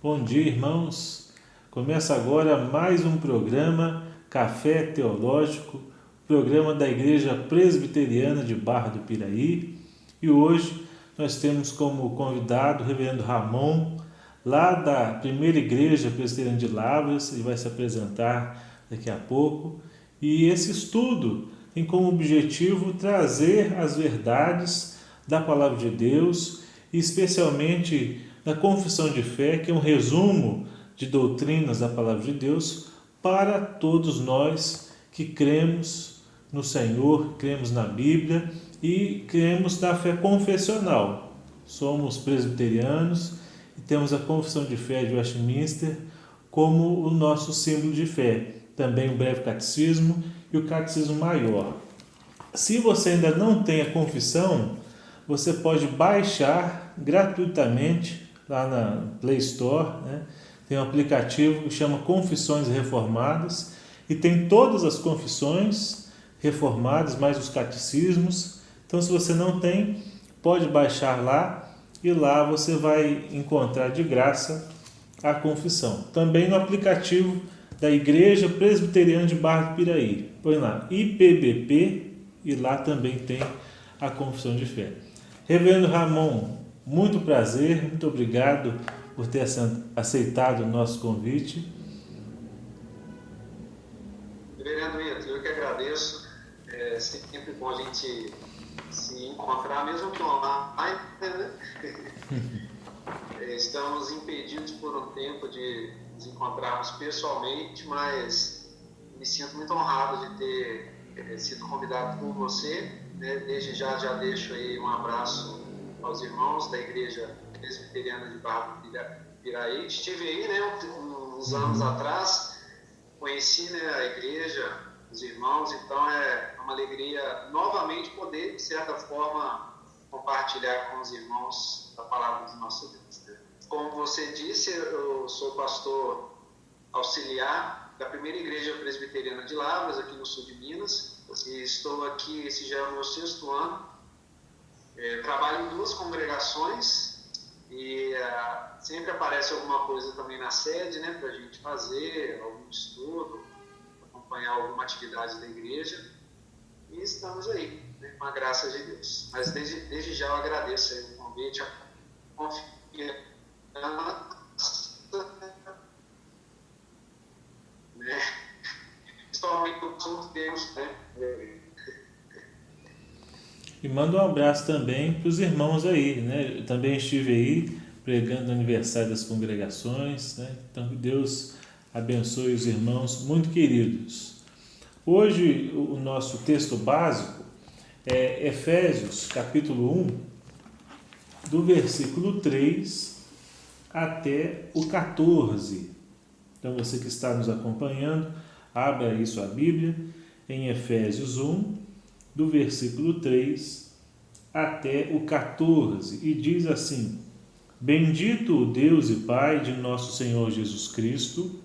Bom dia, irmãos. Começa agora mais um programa Café Teológico, programa da Igreja Presbiteriana de Barra do Piraí. E hoje nós temos como convidado o reverendo Ramon, lá da primeira Igreja Presbiteriana de Lavras. Ele vai se apresentar daqui a pouco. E esse estudo tem como objetivo trazer as verdades da Palavra de Deus, e especialmente da confissão de fé, que é um resumo de doutrinas da Palavra de Deus para todos nós que cremos no Senhor, cremos na Bíblia e cremos na fé confessional. Somos presbiterianos e temos a confissão de fé de Westminster como o nosso símbolo de fé. Também o breve catecismo e o catecismo maior. Se você ainda não tem a confissão, você pode baixar gratuitamente lá na Play Store, né? Tem um aplicativo que chama Confissões Reformadas e tem todas as confissões reformadas, mais os catecismos. Então, se você não tem, pode baixar lá e lá você vai encontrar de graça a confissão. Também no aplicativo da Igreja Presbiteriana de Barra do Piraí. Põe lá IPBP e lá também tem a confissão de fé. Reverendo Ramon, muito prazer, muito obrigado por ter aceitado o nosso convite. Reverendo Ito, eu que agradeço. É sempre bom a gente se encontrar, mesmo que online, né? Estamos impedidos por um tempo de nos encontrarmos pessoalmente, mas me sinto muito honrado de ter sido convidado por você, né? Desde já deixo aí um abraço aos irmãos da Igreja Presbiteriana de Barra do Piraí. Estive aí, né, uns anos atrás, conheci, né, a igreja, os irmãos, então é uma alegria novamente poder, de certa forma, compartilhar com os irmãos a palavra do nosso Deus. Como você disse, eu sou pastor auxiliar da primeira Igreja Presbiteriana de Lavras, aqui no sul de Minas, e estou aqui, esse já é o meu 6º ano. Trabalho em 2 congregações e sempre aparece alguma coisa também na sede, né, para a gente fazer algum estudo, acompanhar alguma atividade da igreja, e estamos aí, né, com a graça de Deus. Mas desde já eu agradeço aí o convite, a confiança, né, principalmente no assunto de Deus, né. E manda um abraço também para os irmãos aí, né? Eu também estive aí pregando no aniversário das congregações, né? Então que Deus abençoe os irmãos muito queridos. Hoje o nosso texto básico é Efésios capítulo 1, do versículo 3 até o 14. Então você que está nos acompanhando, abra aí sua Bíblia em Efésios 1, do versículo 3 até o 14, e diz assim: Bendito o Deus e Pai de nosso Senhor Jesus Cristo,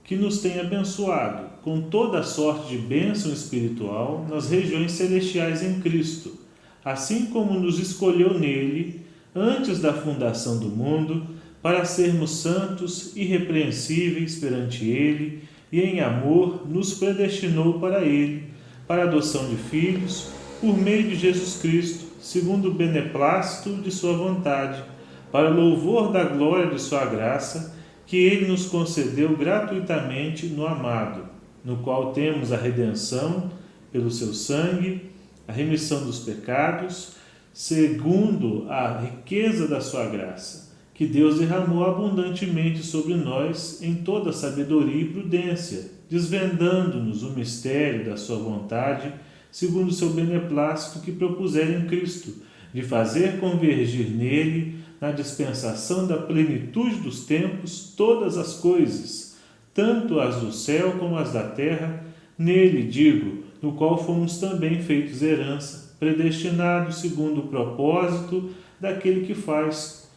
que nos tem abençoado com toda sorte de bênção espiritual nas regiões celestiais em Cristo, assim como nos escolheu nele antes da fundação do mundo, para sermos santos e irrepreensíveis perante ele, e em amor nos predestinou para ele, para a adoção de filhos, por meio de Jesus Cristo, segundo o beneplácito de sua vontade, para louvor da glória de sua graça, que ele nos concedeu gratuitamente no amado, no qual temos a redenção pelo seu sangue, a remissão dos pecados, segundo a riqueza da sua graça, que Deus derramou abundantemente sobre nós em toda sabedoria e prudência, desvendando-nos o mistério da sua vontade, segundo o seu beneplácito que propusera em Cristo, de fazer convergir nele, na dispensação da plenitude dos tempos, todas as coisas, tanto as do céu como as da terra, nele, digo, no qual fomos também feitos herança, predestinados segundo o propósito daquele que faz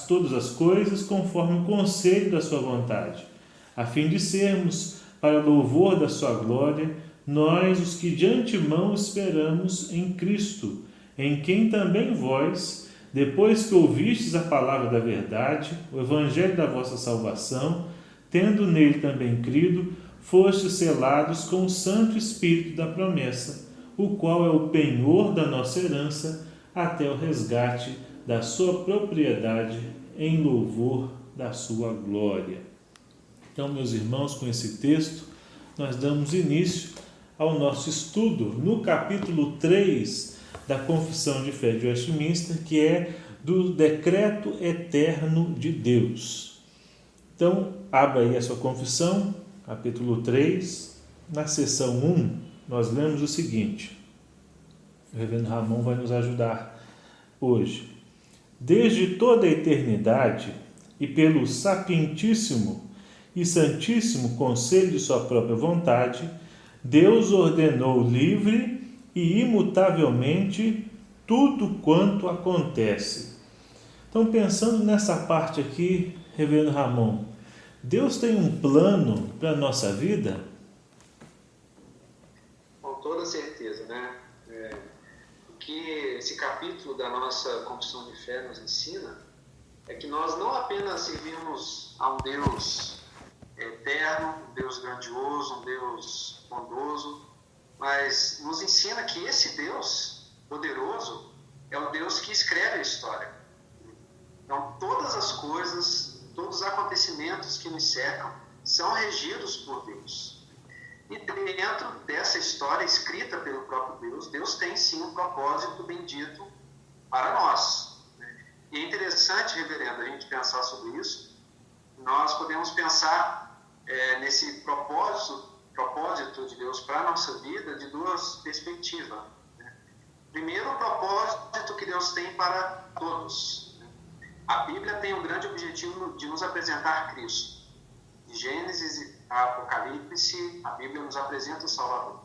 todas as coisas conforme o conselho da sua vontade, a fim de sermos, para louvor da sua glória, nós os que de antemão esperamos em Cristo, em quem também vós, depois que ouvistes a palavra da verdade, o evangelho da vossa salvação, tendo nele também crido, fostes selados com o Santo Espírito da promessa, o qual é o penhor da nossa herança, até o resgate da sua propriedade, em louvor da sua glória. Então, meus irmãos, com esse texto, nós damos início ao nosso estudo no capítulo 3 da Confissão de Fé de Westminster, que é do decreto eterno de Deus. Então, abra aí a sua confissão, capítulo 3, na seção 1, nós lemos o seguinte. O reverendo Ramon vai nos ajudar hoje. Desde toda a eternidade e pelo sapientíssimo e santíssimo conselho de sua própria vontade, Deus ordenou livre e imutavelmente tudo quanto acontece. Então, pensando nessa parte aqui, reverendo Ramon, Deus tem um plano para a nossa vida? Com toda certeza, né? O que esse capítulo da nossa Confissão de Fé nos ensina é que nós não apenas servimos a um Deus eterno, um Deus grandioso, um Deus bondoso, mas nos ensina que esse Deus poderoso é o Deus que escreve a história. Então, todas as coisas, todos os acontecimentos que nos cercam são regidos por Deus. E dentro dessa história escrita pelo próprio Deus, Deus tem sim um propósito bendito para nós. E é interessante, reverendo, a gente pensar sobre isso. Nós podemos pensar nesse propósito de Deus para a nossa vida de duas perspectivas. Primeiro, o propósito que Deus tem para todos. A Bíblia tem um grande objetivo de nos apresentar Cristo. De Gênesis a Apocalipse, a Bíblia nos apresenta o Salvador.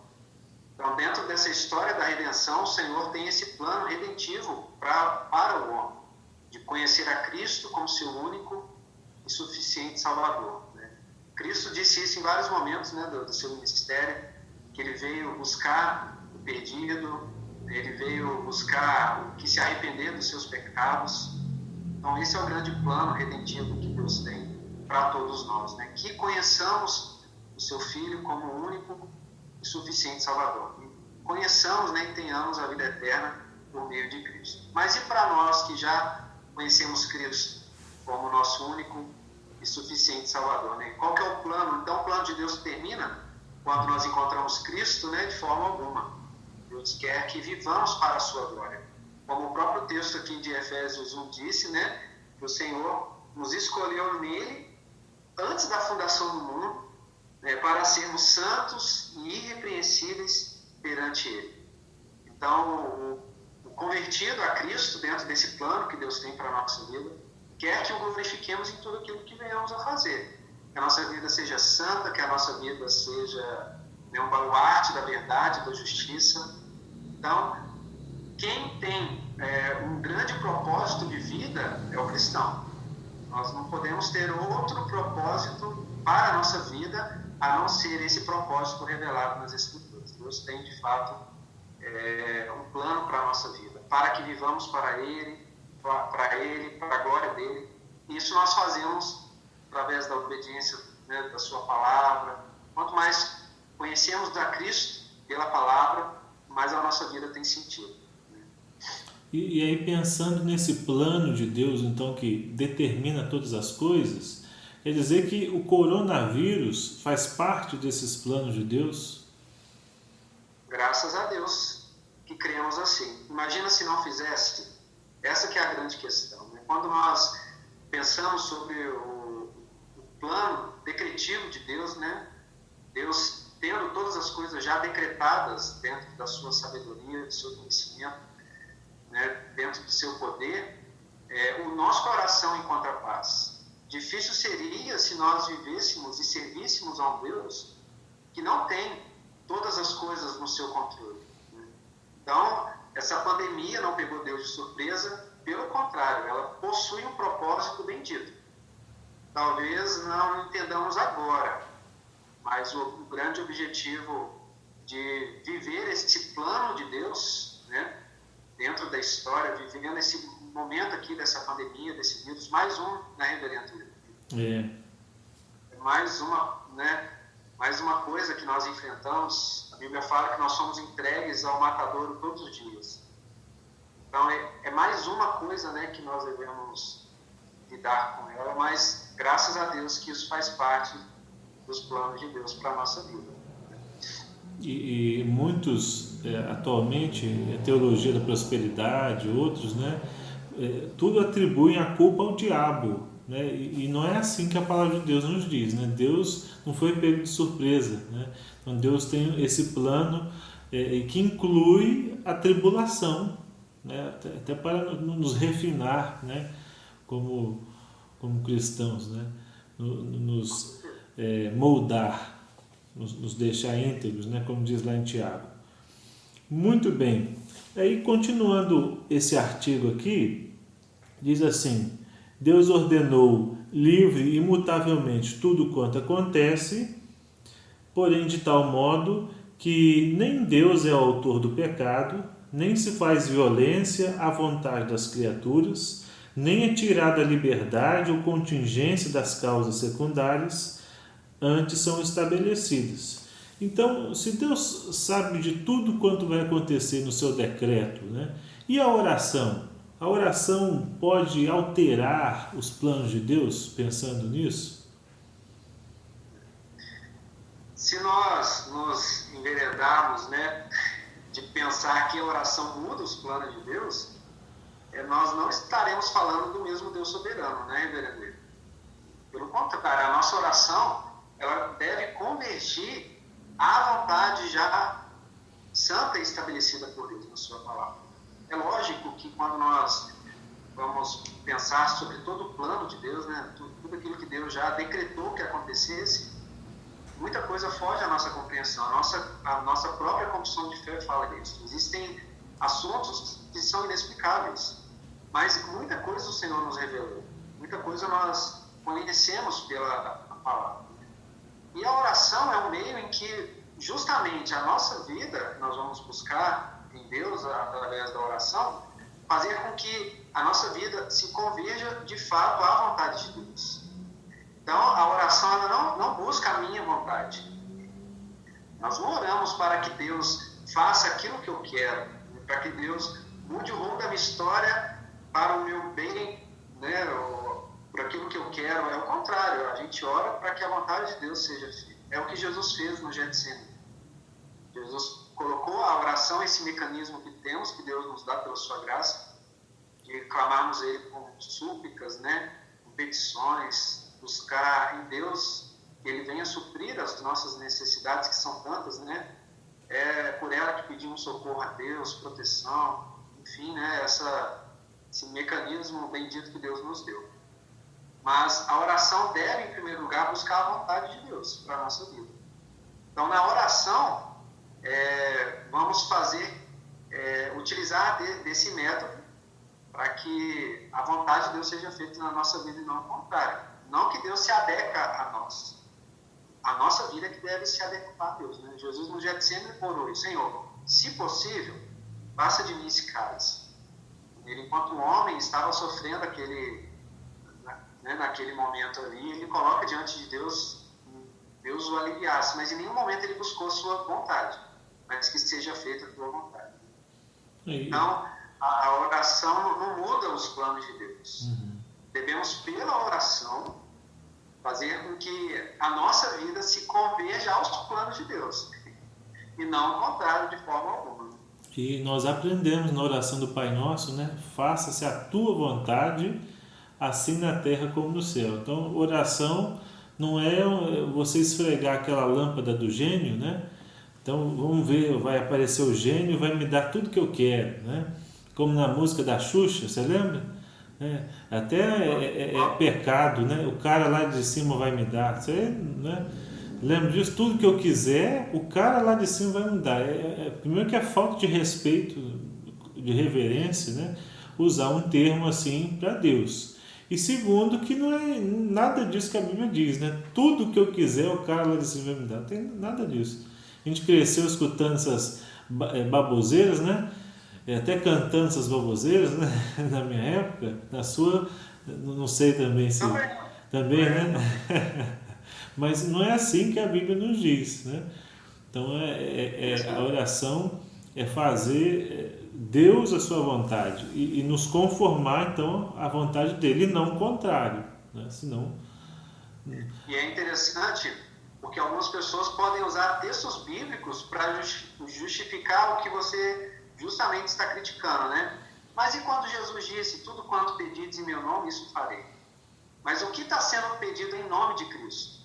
Então, dentro dessa história da redenção, o Senhor tem esse plano redentivo para o homem, de conhecer a Cristo como seu único e suficiente Salvador. Cristo disse isso em vários momentos, né, do seu ministério, que ele veio buscar o perdido, ele veio buscar o que se arrepender dos seus pecados. Então, esse é o grande plano redentivo que Deus tem para todos nós, né? Que conheçamos o seu Filho como o único e suficiente Salvador. E conheçamos, né, e tenhamos a vida eterna por meio de Cristo. Mas e para nós que já conhecemos Cristo como nosso único e suficiente Salvador, né? Qual que é o plano? Então, o plano de Deus termina quando nós encontramos Cristo, né? De forma alguma. Deus quer que vivamos para a sua glória. Como o próprio texto aqui de Efésios 1 disse, né? Que o Senhor nos escolheu nele antes da fundação do mundo, né? Para sermos santos e irrepreensíveis perante ele. Então, o convertido a Cristo, dentro desse plano que Deus tem para a nossa vida, quer que o glorifiquemos em tudo aquilo que venhamos a fazer. Que a nossa vida seja santa, que a nossa vida seja, né, um baluarte da verdade, da justiça. Então, quem tem um grande propósito de vida é o cristão. Nós não podemos ter outro propósito para a nossa vida a não ser esse propósito revelado nas Escrituras. Deus tem, de fato, um plano para a nossa vida, para que vivamos para Ele, para a glória dele. E isso nós fazemos através da obediência, né, da sua palavra. Quanto mais conhecemos a Cristo pela palavra, mais a nossa vida tem sentido. E aí, pensando nesse plano de Deus, então, que determina todas as coisas, quer dizer que o coronavírus faz parte desses planos de Deus? Graças a Deus que cremos assim. Imagina se não fizesse. Essa que é a grande questão, né? Quando nós pensamos sobre o plano decretivo de Deus, né? Deus tendo todas as coisas já decretadas dentro da sua sabedoria, do seu conhecimento, né? Dentro do seu poder, o nosso coração encontra paz. Difícil seria se nós vivêssemos e servíssemos a um Deus que não tem todas as coisas no seu controle, né? Então, essa pandemia não pegou Deus de surpresa, pelo contrário, ela possui um propósito bendito. Talvez não entendamos agora, mas o grande objetivo de viver esse plano de Deus, né, dentro da história, vivendo esse momento aqui dessa pandemia, desse vírus, mais um na reverência. É mais uma, né? Mais uma coisa que nós enfrentamos. A Bíblia fala que nós somos entregues ao matadouro todos os dias. Então, é mais uma coisa, né, que nós devemos lidar com ela, mas graças a Deus que isso faz parte dos planos de Deus para a nossa vida. E muitos, atualmente, a teologia da prosperidade, outros, né, tudo atribuem a culpa ao diabo. Né? E não é assim que a palavra de Deus nos diz. Né? Deus não foi pego de surpresa. Né? Então Deus tem esse plano que inclui a tribulação, né? Até para nos refinar, né? como cristãos, né? Nos moldar, nos deixar íntegros, né? Como diz lá em Tiago. Muito bem. Aí, continuando esse artigo aqui, diz assim: Deus ordenou livre e imutavelmente tudo quanto acontece, porém de tal modo que nem Deus é o autor do pecado, nem se faz violência à vontade das criaturas, nem é tirada a liberdade ou contingência das causas secundárias, antes são estabelecidas. Então, se Deus sabe de tudo quanto vai acontecer no seu decreto, né? E a oração? A oração pode alterar os planos de Deus, pensando nisso? Se nós nos enveredarmos, né, de pensar que a oração muda os planos de Deus, nós não estaremos falando do mesmo Deus soberano, né, reverendo? Pelo contrário, a nossa oração ela deve convergir à vontade já santa e estabelecida por Deus na sua palavra. É lógico que quando nós vamos pensar sobre todo o plano de Deus, né, tudo aquilo que Deus já decretou que acontecesse, muita coisa foge à nossa compreensão. A nossa própria confissão de fé fala disso. Existem assuntos que são inexplicáveis, mas muita coisa o Senhor nos revelou. Muita coisa nós conhecemos pela palavra. E a oração é um meio em que justamente a nossa vida, nós vamos buscar em Deus, através da oração, fazer com que a nossa vida se converja de fato à vontade de Deus. Então, a oração ela não busca a minha vontade. Nós não oramos para que Deus faça aquilo que eu quero, para que Deus mude o rumo da minha história para o meu bem, né, por aquilo que eu quero. É o contrário, a gente ora para que a vontade de Deus seja feita. É o que Jesus fez no Getsemane. Jesus colocou a oração, esse mecanismo que temos, que Deus nos dá pela sua graça, de clamarmos Ele com súplicas, né, com petições, buscar em Deus que Ele venha suprir as nossas necessidades, que são tantas, né? É por ela que pedimos socorro a Deus, proteção, enfim, né? Esse mecanismo bendito que Deus nos deu. Mas a oração deve, em primeiro lugar, buscar a vontade de Deus para a nossa vida. Então, na oração, vamos utilizar desse método para que a vontade de Deus seja feita na nossa vida e não ao contrário. Não que Deus se adequa a nós. A nossa vida é que deve se adequar a Deus. Né? Jesus no Getsemane orou: Senhor, se possível, passa de mim esse cálice. Ele, enquanto o homem estava sofrendo naquele momento ali, ele coloca diante de Deus o aliviasse, mas em nenhum momento ele buscou sua vontade, mas que seja feita a tua vontade. Então, a oração não muda os planos de Deus. Uhum. Devemos, pela oração, fazer com que a nossa vida se converja aos planos de Deus, e não ao contrário, de forma alguma. E nós aprendemos na oração do Pai Nosso, né? Faça-se a tua vontade, assim na terra como no céu. Então, oração não é você esfregar aquela lâmpada do gênio, né? Então, vamos ver, vai aparecer o gênio e vai me dar tudo que eu quero, né? Como na música da Xuxa, você lembra? Até é pecado, né? O cara lá de cima vai me dar. Você, né? Lembra disso? Tudo que eu quiser, o cara lá de cima vai me dar. Primeiro que é falta de respeito, de reverência, né? Usar um termo assim para Deus. E segundo, que não é nada disso que a Bíblia diz, né? Tudo que eu quiser, o cara lá de cima vai me dar. Não tem nada disso. A gente cresceu escutando essas baboseiras, né? até cantando essas baboseiras, né? Na minha época, na sua, não sei também se... Também, né? Mas não é assim que a Bíblia nos diz, né? Então, a oração é fazer Deus a sua vontade e nos conformar, então, à vontade dele, e não o contrário, né? Senão... E é interessante porque algumas pessoas podem usar textos bíblicos para justificar o que você justamente está criticando, né? Mas e quando Jesus disse, tudo quanto pedides em meu nome, isso farei? Mas o que está sendo pedido em nome de Cristo?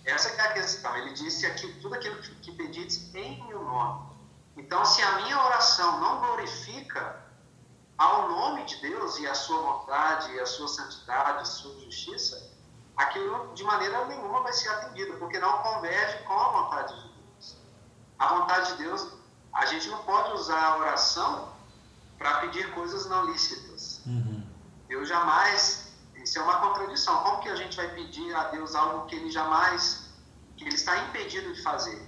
Essa que é a questão. Ele disse aqui, tudo aquilo que pedides em meu nome. Então, se a minha oração não glorifica ao nome de Deus e a sua vontade, e a sua santidade, a sua justiça, aquilo de maneira nenhuma vai ser atendido, porque não converge com a vontade de Deus. A vontade de Deus, a gente não pode usar a oração para pedir coisas não lícitas. Deus jamais... Isso é uma contradição. Como que a gente vai pedir a Deus algo que ele jamais, que ele está impedido de fazer?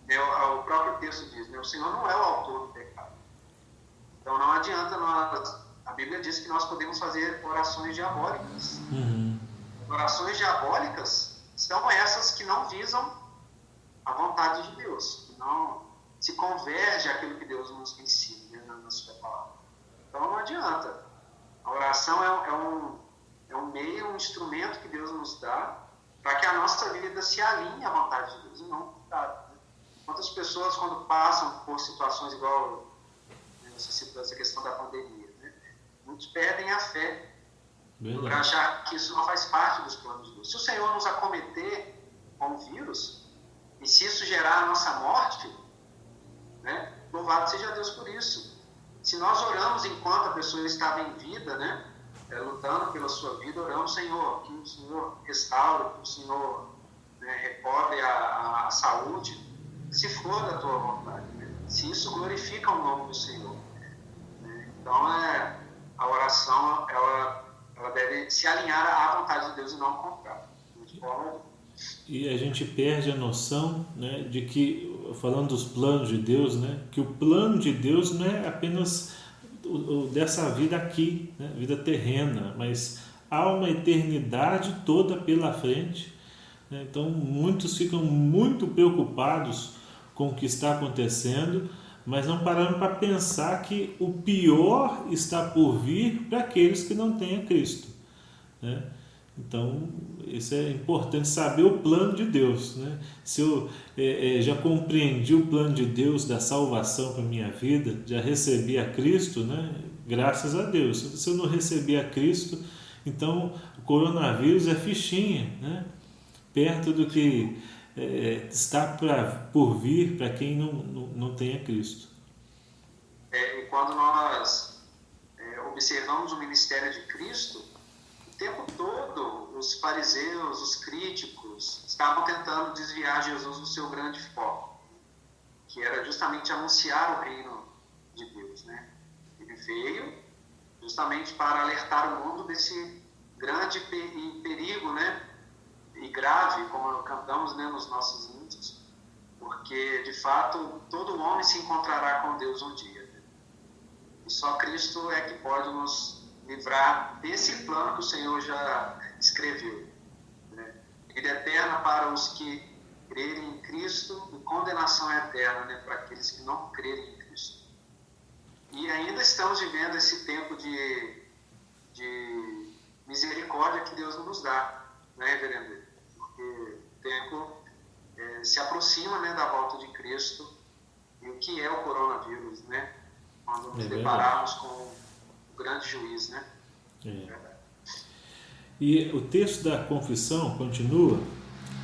O próprio texto diz, né? O Senhor não é o autor do pecado. Então não adianta a Bíblia diz que nós podemos fazer orações diabólicas. Orações diabólicas são essas que não visam a vontade de Deus, que não se converge àquilo que Deus nos ensina, né, na sua palavra. Então não adianta. A oração é um meio, um instrumento que Deus nos dá para que a nossa vida se alinhe à vontade de Deus e não contrário. Quantas pessoas, quando passam por situações igual, você citou essa questão da pandemia, né? Muitos perdem a fé por achar que isso não faz parte dos planos de Deus. Se o Senhor nos acometer com o vírus, e se isso gerar a nossa morte, né? Louvado seja Deus por isso. Se nós oramos enquanto a pessoa estava em vida, né? Lutando pela sua vida, oramos, Senhor, que o Senhor restaure, que o Senhor, né, recobre a saúde, se for da tua vontade, né? Se isso glorifica o nome do Senhor, né? Então a oração ela deve se alinhar à vontade de Deus e não ao contrário. E a gente perde a noção, né, de que, falando dos planos de Deus, né, que o plano de Deus não é apenas dessa vida aqui, né, vida terrena, mas há uma eternidade toda pela frente, né? Então muitos ficam muito preocupados com o que está acontecendo, mas não parando para pensar que o pior está por vir para aqueles que não têm a Cristo, né? Então isso é importante, saber o plano de Deus, né? Se eu já compreendi o plano de Deus da salvação para a minha vida, já recebi a Cristo, né? Graças a Deus. Se eu não recebi a Cristo, então o coronavírus é fichinha, né? Perto do que está por vir para quem não tem a Cristo. E quando nós observamos o ministério de Cristo, o tempo todo os fariseus, os críticos, estavam tentando desviar Jesus do seu grande foco, que era justamente anunciar o reino de Deus, né? Ele veio justamente para alertar o mundo desse grande perigo, né? E grave, como cantamos, né, nos nossos índios, porque de fato todo homem se encontrará com Deus um dia, né? E só Cristo é que pode nos livrar desse plano que o Senhor já escreveu, né? Vida eterna para os que crerem em Cristo e condenação eterna, né, para aqueles que não crerem em Cristo. E ainda estamos vivendo esse tempo de misericórdia que Deus nos dá, né, reverendo? Porque o tempo se aproxima, né, da volta de Cristo, e o que é o coronavírus, né? Nós nos depararmos com o grande juiz, né? E o texto da confissão continua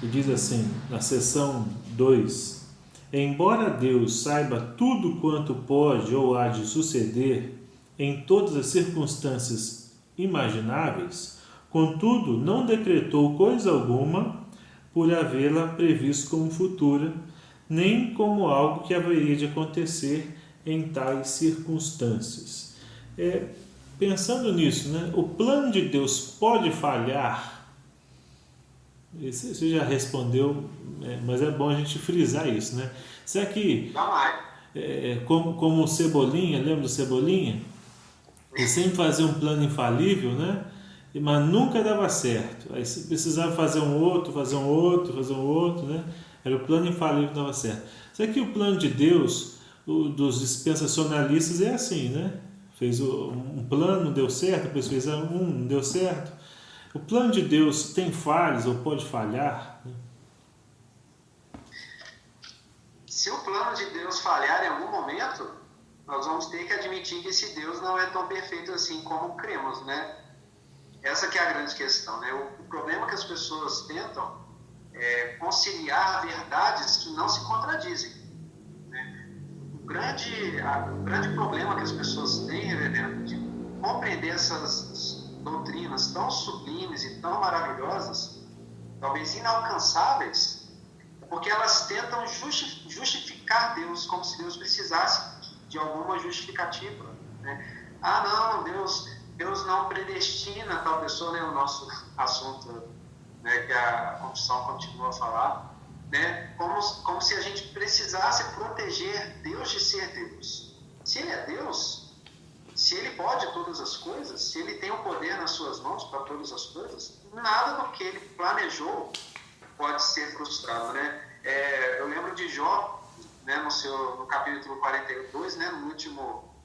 e diz assim, na seção 2: embora Deus saiba tudo quanto pode ou há de suceder em todas as circunstâncias imagináveis, contudo não decretou coisa alguma por havê-la previsto como futura, nem como algo que haveria de acontecer em tais circunstâncias. Pensando nisso, né, o plano de Deus pode falhar? Você já respondeu, mas é bom a gente frisar isso, né? Será que como o Cebolinha, lembra do Cebolinha? Ele sempre fazia um plano infalível, né? Mas nunca dava certo. Aí você precisava fazer um outro, né? Era o plano infalível que dava certo. Só que o plano de Deus, dos dispensacionalistas, é assim, né? Fez um plano, deu certo, depois fez não deu certo. O plano de Deus tem falhas ou pode falhar? Né? Se o plano de Deus falhar em algum momento, nós vamos ter que admitir que esse Deus não é tão perfeito assim como cremos, né? Essa que é a grande questão, né? O problema é que as pessoas tentam conciliar verdades que não se contradizem, né? O grande problema que as pessoas têm, reverendo, de compreender essas doutrinas tão sublimes e tão maravilhosas, talvez inalcançáveis, é porque elas tentam justificar Deus como se Deus precisasse de alguma justificativa, né? Não, Deus não predestina tal pessoa, né? O nosso assunto, né, que a confissão continua a falar, né? Como se a gente precisasse proteger Deus de ser Deus. Se Ele é Deus, se Ele pode todas as coisas, se Ele tem o poder nas suas mãos para todas as coisas, nada do que Ele planejou pode ser frustrado, né? Eu lembro de Jó, né, no capítulo 42, né, no último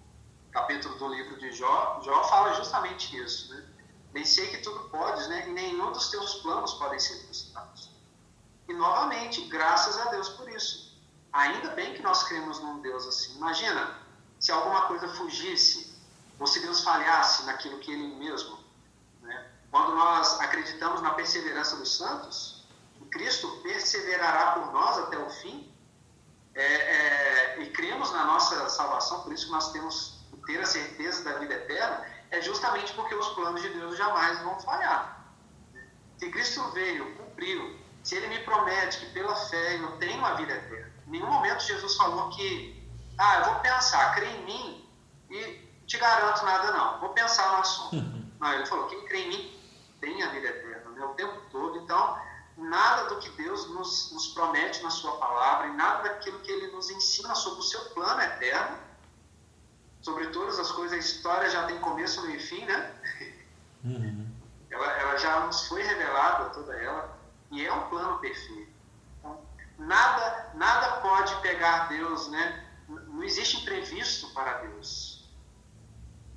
capítulo do livro de Jó fala justamente isso, né? Bem sei que tudo podes, né? E nenhum dos teus planos podem ser frustrados. E novamente, graças a Deus por isso. Ainda bem que nós cremos num Deus assim. Imagina se alguma coisa fugisse, ou se Deus falhasse naquilo que Ele mesmo, né? Quando nós acreditamos na perseverança dos santos, Cristo perseverará por nós até o fim, e cremos na nossa salvação, por isso que nós temos que ter a certeza da vida eterna, é justamente porque os planos de Deus jamais vão falhar. Se Cristo veio, cumpriu, se Ele me promete que pela fé eu tenho a vida eterna, em nenhum momento Jesus falou que, eu vou pensar, crê em mim e te garanto nada não, vou pensar no assunto. Não, Ele falou, quem crê em mim tem a vida eterna, né, o tempo todo. Então, nada do que Deus nos promete na sua palavra e nada daquilo que Ele nos ensina sobre o seu plano eterno, sobre todas as coisas, a história já tem começo, meio e fim, né? Uhum. Ela já nos foi revelada, toda ela, e é um plano perfeito. Então, nada pode pegar Deus, né? Não existe imprevisto para Deus.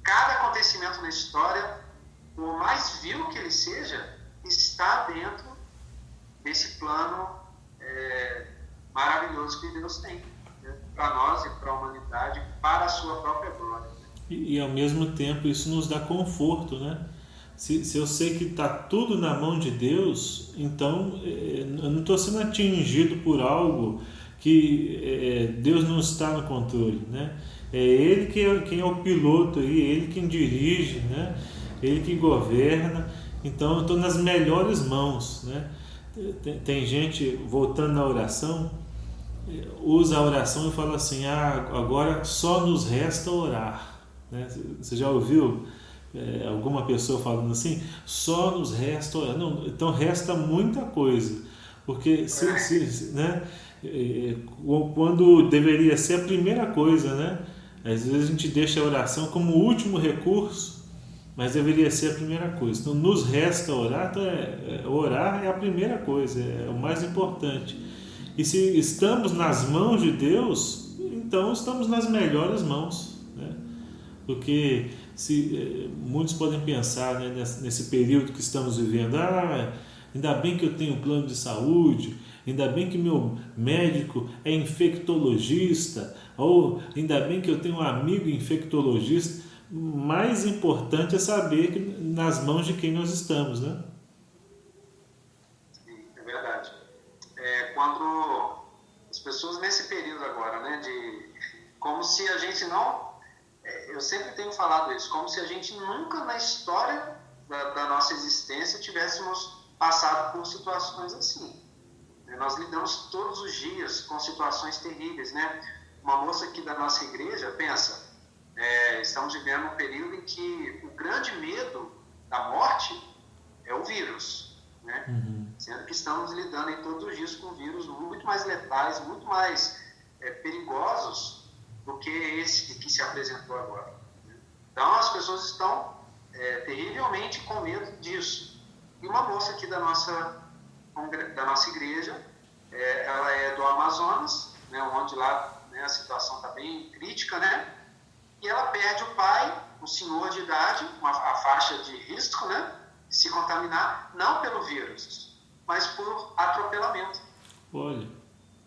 Cada acontecimento na história, por mais vil que ele seja, está dentro desse plano maravilhoso que Deus tem, né? Para nós e para a humanidade, para a sua própria glória. E ao mesmo tempo isso nos dá conforto, né? Se eu sei que está tudo na mão de Deus, então eu não estou sendo atingido por algo que Deus não está no controle, né? É Ele quem é o piloto, aí, é Ele quem dirige, né? Ele que governa. Então eu estou nas melhores mãos, né? Tem gente, voltando na oração, usa a oração e fala assim, agora só nos resta orar, né? Você já ouviu alguma pessoa falando assim? Só nos resta orar. Não, então resta muita coisa, porque né? Quando deveria ser a primeira coisa, né? Às vezes a gente deixa a oração como o último recurso, mas deveria ser a primeira coisa. Então nos resta orar, então orar é a primeira coisa, é o mais importante. E se estamos nas mãos de Deus, então estamos nas melhores mãos, né? Porque muitos podem pensar, né, nesse período que estamos vivendo, ainda bem que eu tenho um plano de saúde, ainda bem que meu médico é infectologista, ou ainda bem que eu tenho um amigo infectologista. Mais importante é saber que nas mãos de quem nós estamos, né? Sim, é verdade. Quando as pessoas nesse período agora, né, como se a gente não, eu sempre tenho falado isso, como se a gente nunca na história da nossa existência tivéssemos passado por situações assim. Nós lidamos todos os dias com situações terríveis, né? Uma moça aqui da nossa igreja, pensa, estamos vivendo um período em que o grande medo da morte é o vírus, né? Sendo que estamos lidando em todos os dias com vírus muito mais letais, muito mais perigosos do que esse que se apresentou agora. Então, as pessoas estão terrivelmente com medo disso. E uma moça aqui da nossa igreja, ela é do Amazonas, né, onde lá, né, a situação está bem crítica, né? E ela perde o pai, um senhor de idade, a faixa de risco, né, de se contaminar, não pelo vírus, mas por atropelamento. Olha.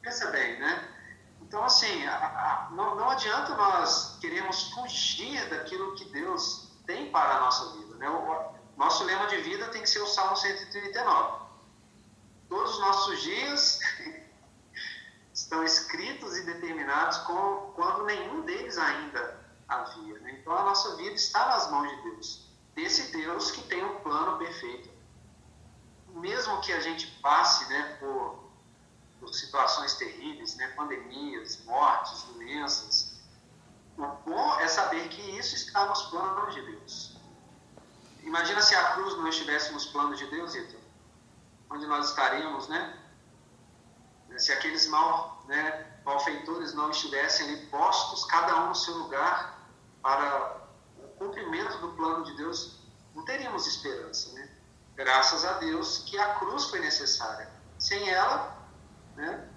Pensa bem, né? Então, assim, não adianta nós queremos fugir daquilo que Deus tem para a nossa vida, né? O nosso lema de vida tem que ser o Salmo 139. Todos os nossos dias estão escritos e determinados quando nenhum deles ainda havia, né? Então, a nossa vida está nas mãos de Deus. Desse Deus que tem um plano perfeito. Mesmo que a gente passe, né, por situações terríveis, né, pandemias, mortes, doenças, o bom é saber que isso está nos planos de Deus. Imagina se a cruz não estivesse nos planos de Deus, Ítalo. Onde nós estaremos, né? Se aqueles malfeitores não estivessem ali postos, cada um no seu lugar, para o cumprimento do plano de Deus, não teríamos esperança, né? Graças a Deus que a cruz foi necessária. Sem ela, né,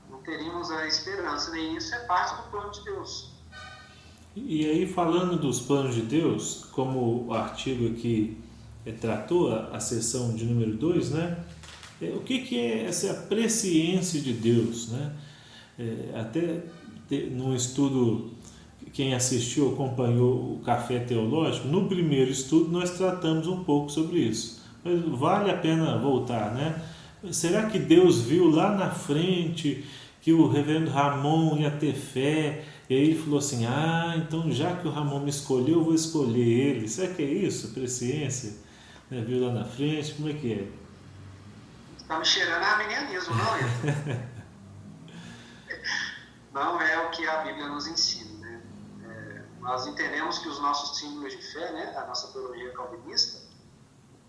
não teríamos a esperança, nem isso é parte do plano de Deus. E aí, falando dos planos de Deus, como o artigo aqui tratou, a seção de número 2, né? O que é essa presciência de Deus, né? Até num estudo, quem assistiu, acompanhou o Café Teológico, no primeiro estudo nós tratamos um pouco sobre isso. Mas vale a pena voltar, né? Será que Deus viu lá na frente que o reverendo Ramon ia ter fé? E aí ele falou assim, então já que o Ramon me escolheu, eu vou escolher ele. Será que é isso, presciência? Né? Viu lá na frente? Como é que é? Está me cheirando a arminianismo, não é? Não é o que a Bíblia nos ensina, né? Nós entendemos que os nossos símbolos de fé, né, a nossa teologia calvinista,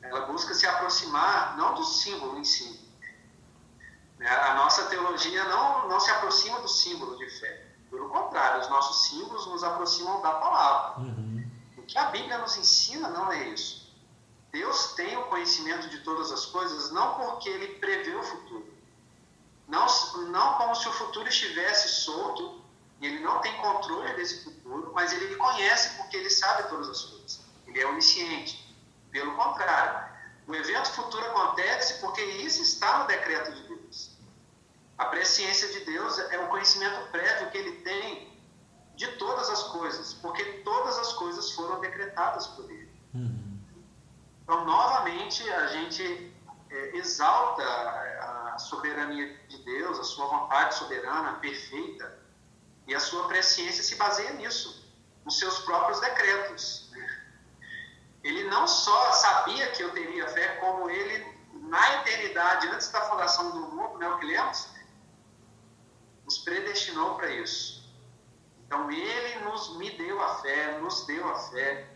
ela busca se aproximar não do símbolo em si. A nossa teologia não se aproxima do símbolo de fé. Pelo contrário, os nossos símbolos nos aproximam da palavra. Uhum. O que a Bíblia nos ensina não é isso. Deus tem o conhecimento de todas as coisas não porque Ele prevê o futuro. Não como se o futuro estivesse solto e Ele não tem controle desse futuro, mas Ele conhece porque Ele sabe todas as coisas. Ele é onisciente. Pelo contrário, o evento futuro acontece porque isso está no decreto de Deus. A presciência de Deus é o conhecimento prévio que Ele tem de todas as coisas, porque todas as coisas foram decretadas por Ele. Uhum. Então, novamente, a gente exalta a soberania de Deus, a sua vontade soberana, perfeita, e a sua presciência se baseia nisso, nos seus próprios decretos. Ele não só sabia que eu teria fé, como Ele, na eternidade, antes da fundação do mundo, né, o que lemos, nos predestinou para isso. Então, Ele me deu a fé, nos deu a fé.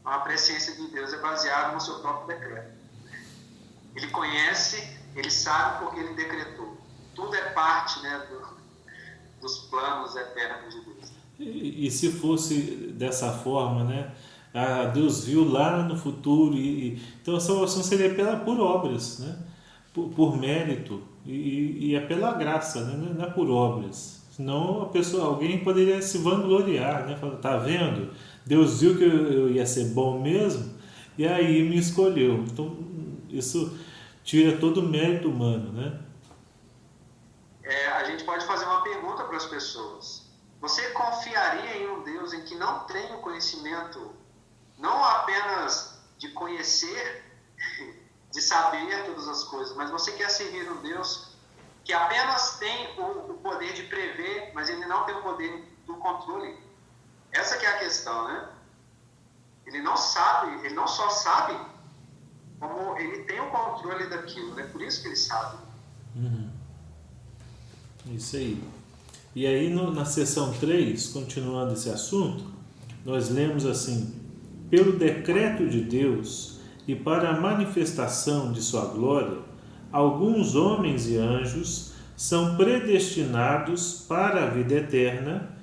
A presciência de Deus é baseada no seu próprio decreto. Ele conhece, Ele sabe porque Ele decretou. Tudo é parte, né, dos planos eternos de Deus. E se fosse dessa forma, né? Deus viu lá no futuro, então a salvação seria por obras, né? Por mérito, e é pela graça, né? Não é por obras. Senão alguém poderia se vangloriar, né? Falar, tá vendo? Deus viu que eu ia ser bom mesmo, e aí me escolheu. Então, isso tira todo o mérito humano, né? A gente pode fazer uma pergunta para as pessoas. Você confiaria em um Deus em que não tem o conhecimento, não apenas de conhecer, de saber todas as coisas, mas você quer servir um Deus que apenas tem o poder de prever, mas Ele não tem o poder do controle? Essa que é a questão, né? Ele não só sabe, como Ele tem o controle daquilo, né? Por isso que Ele sabe. Uhum. Isso aí. E aí, na seção 3, continuando esse assunto, nós lemos assim: pelo decreto de Deus e para a manifestação de sua glória, alguns homens e anjos são predestinados para a vida eterna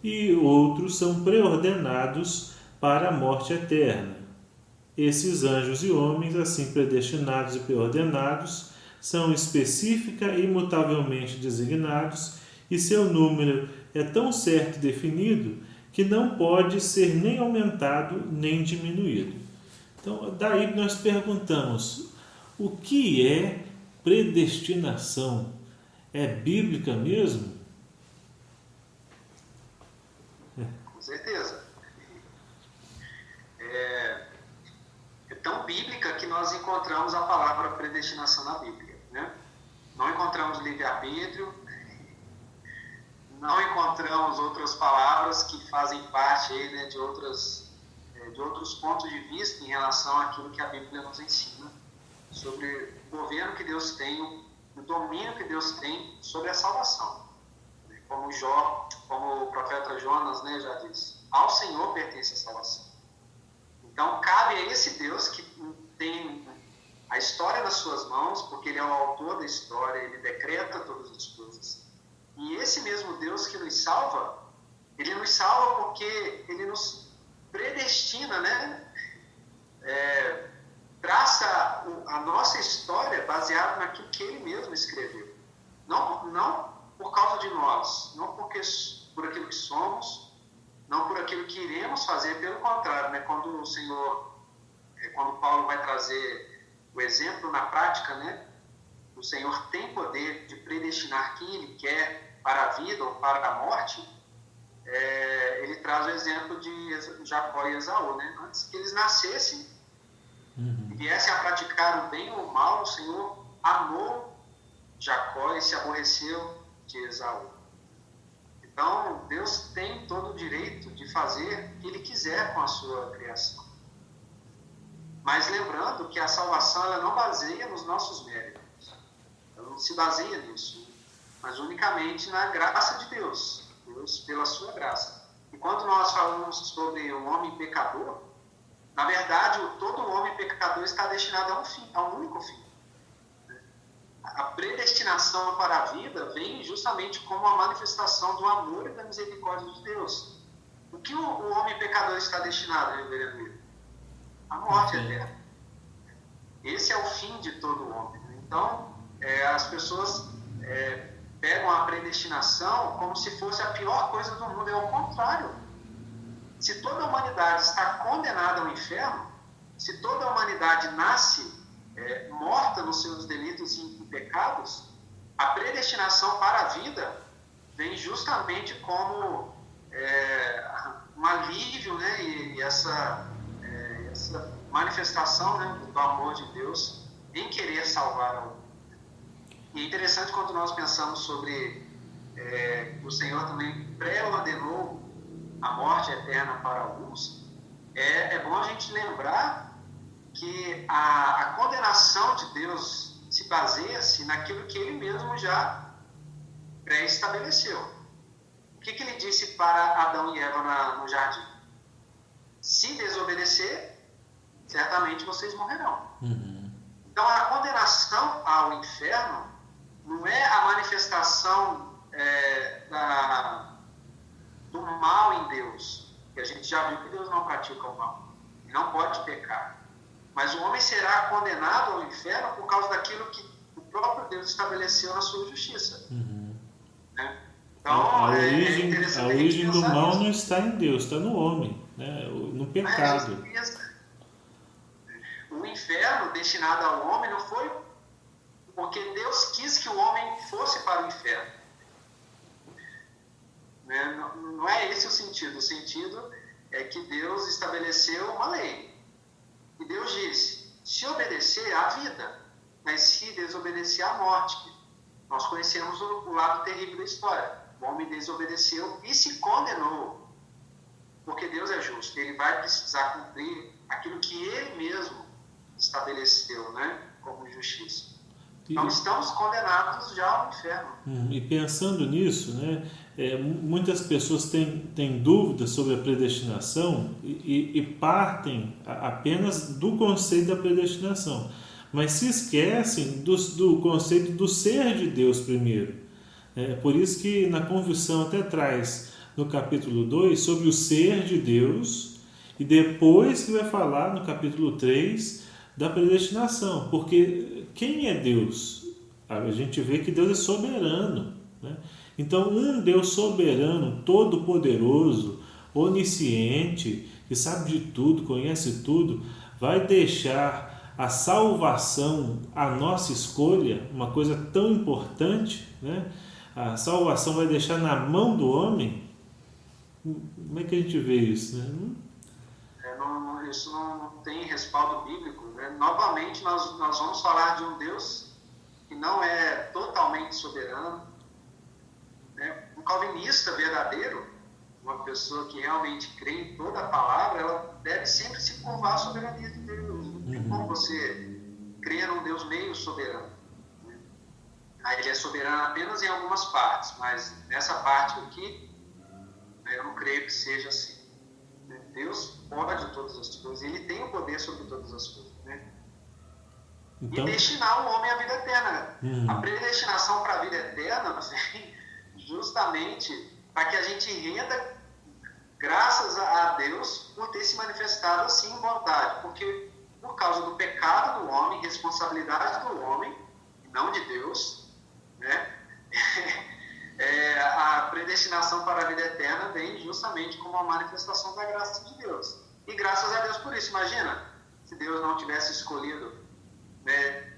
e outros são preordenados para a morte eterna. Esses anjos e homens, assim predestinados e preordenados, são específica e imutavelmente designados, e seu número é tão certo e definido que não pode ser nem aumentado nem diminuído. Então, daí nós perguntamos, o que é predestinação? É bíblica mesmo? Com certeza. É tão bíblica que nós encontramos a palavra predestinação na Bíblia, né? Não encontramos livre-arbítrio, não encontramos outras palavras que fazem parte aí, né, de outros pontos de vista em relação àquilo que a Bíblia nos ensina sobre o governo que Deus tem, o domínio que Deus tem sobre a salvação. Como o profeta Jonas, né, já disse, ao Senhor pertence a salvação. Então, cabe a esse Deus que tem a história nas suas mãos, porque Ele é o autor da história, Ele decreta todas as coisas. E esse mesmo Deus que nos salva, Ele nos salva porque Ele nos predestina, né? Traça a nossa história baseada naquilo que Ele mesmo escreveu. Não por causa de nós, não por aquilo que somos, não por aquilo que iremos fazer, pelo contrário, né? Quando Paulo vai trazer o exemplo na prática, né? O Senhor tem poder de predestinar quem Ele quer para a vida ou para a morte. Ele traz o exemplo de Jacó e Esaú, né? Antes que eles nascessem e viessem a praticar o bem ou o mal, o Senhor amou Jacó e se aborreceu de Esaú. Então, Deus tem todo o direito de fazer o que Ele quiser com a sua criação. Mas lembrando que a salvação ela não baseia nos nossos méritos. Ela não se baseia nisso, mas unicamente na graça de Deus. Deus pela sua graça. E quando nós falamos sobre o homem pecador, na verdade, todo homem pecador está destinado a um único fim. A predestinação para a vida vem justamente como a manifestação do amor e da misericórdia de Deus. O que o homem pecador está destinado, reverendo? A morte eterna. Esse é o fim de todo homem. Então, as pessoas pegam a predestinação como se fosse a pior coisa do mundo. É o contrário. Se toda a humanidade está condenada ao inferno, se toda a humanidade nasce morta nos seus delitos e pecados, a predestinação para a vida vem justamente como um alívio, né? E essa manifestação, né, do amor de Deus em querer salvar ao mundo. E é interessante quando nós pensamos sobre o Senhor também pré-ordenou a morte eterna para alguns. É bom a gente lembrar que a condenação de Deus se baseia-se naquilo que Ele mesmo já pré-estabeleceu. O que Ele disse para Adão e Eva no jardim? Se desobedecer, certamente vocês morrerão. Então, a condenação ao inferno não é a manifestação do mal em Deus, que a gente já viu que Deus não pratica o mal, não pode pecar. Mas o homem será condenado ao inferno por causa daquilo que o próprio Deus estabeleceu na sua justiça. Né? Então, a origem do mal nisso. não está em Deus, está no homem, né? No pecado. O inferno destinado ao homem não foi porque Deus quis que o homem fosse para o inferno. Né? Não é esse o sentido. O sentido é que Deus estabeleceu uma lei. E Deus disse, se obedecer, há vida, mas se desobedecer, há morte. Nós conhecemos o lado terrível da história. O homem desobedeceu e se condenou. Porque Deus é justo. Ele vai precisar cumprir aquilo que Ele mesmo estabeleceu, né, como justiça. Então, estamos condenados já ao inferno. E pensando nisso, né, muitas pessoas têm dúvidas sobre a predestinação e partem apenas do conceito da predestinação, mas se esquecem do conceito do ser de Deus primeiro. É por isso que na confissão até traz no capítulo 2 sobre o ser de Deus, e depois que vai falar no capítulo 3 da predestinação, porque quem é Deus? A gente vê que Deus é soberano, né? Então um Deus soberano, todo-poderoso, onisciente, que sabe de tudo, conhece tudo, vai deixar a salvação, a nossa escolha, uma coisa tão importante, né? A salvação vai deixar na mão do homem? Como é que a gente vê isso, né? Isso não tem respaldo bíblico, né? Novamente, nós vamos falar de um Deus que não é totalmente soberano, né? Um calvinista verdadeiro, uma pessoa que realmente crê em toda a palavra, ela deve sempre se curvar à soberania de Deus. Não tem como você crer num Deus meio soberano, né? Aí ele é soberano apenas em algumas partes, mas nessa parte aqui, né, eu não creio que seja assim. Deus pode todas as coisas, Ele tem o poder sobre todas as coisas, né? Então, e destinar o homem à vida eterna. A predestinação para a vida eterna, assim, justamente para que a gente renda graças a Deus por ter se manifestado assim em bondade, porque por causa do pecado do homem, responsabilidade do homem, não de Deus, né? A predestinação para a vida eterna vem justamente como uma manifestação da graça de Deus. E graças a Deus por isso. Imagina, se Deus não tivesse escolhido, né,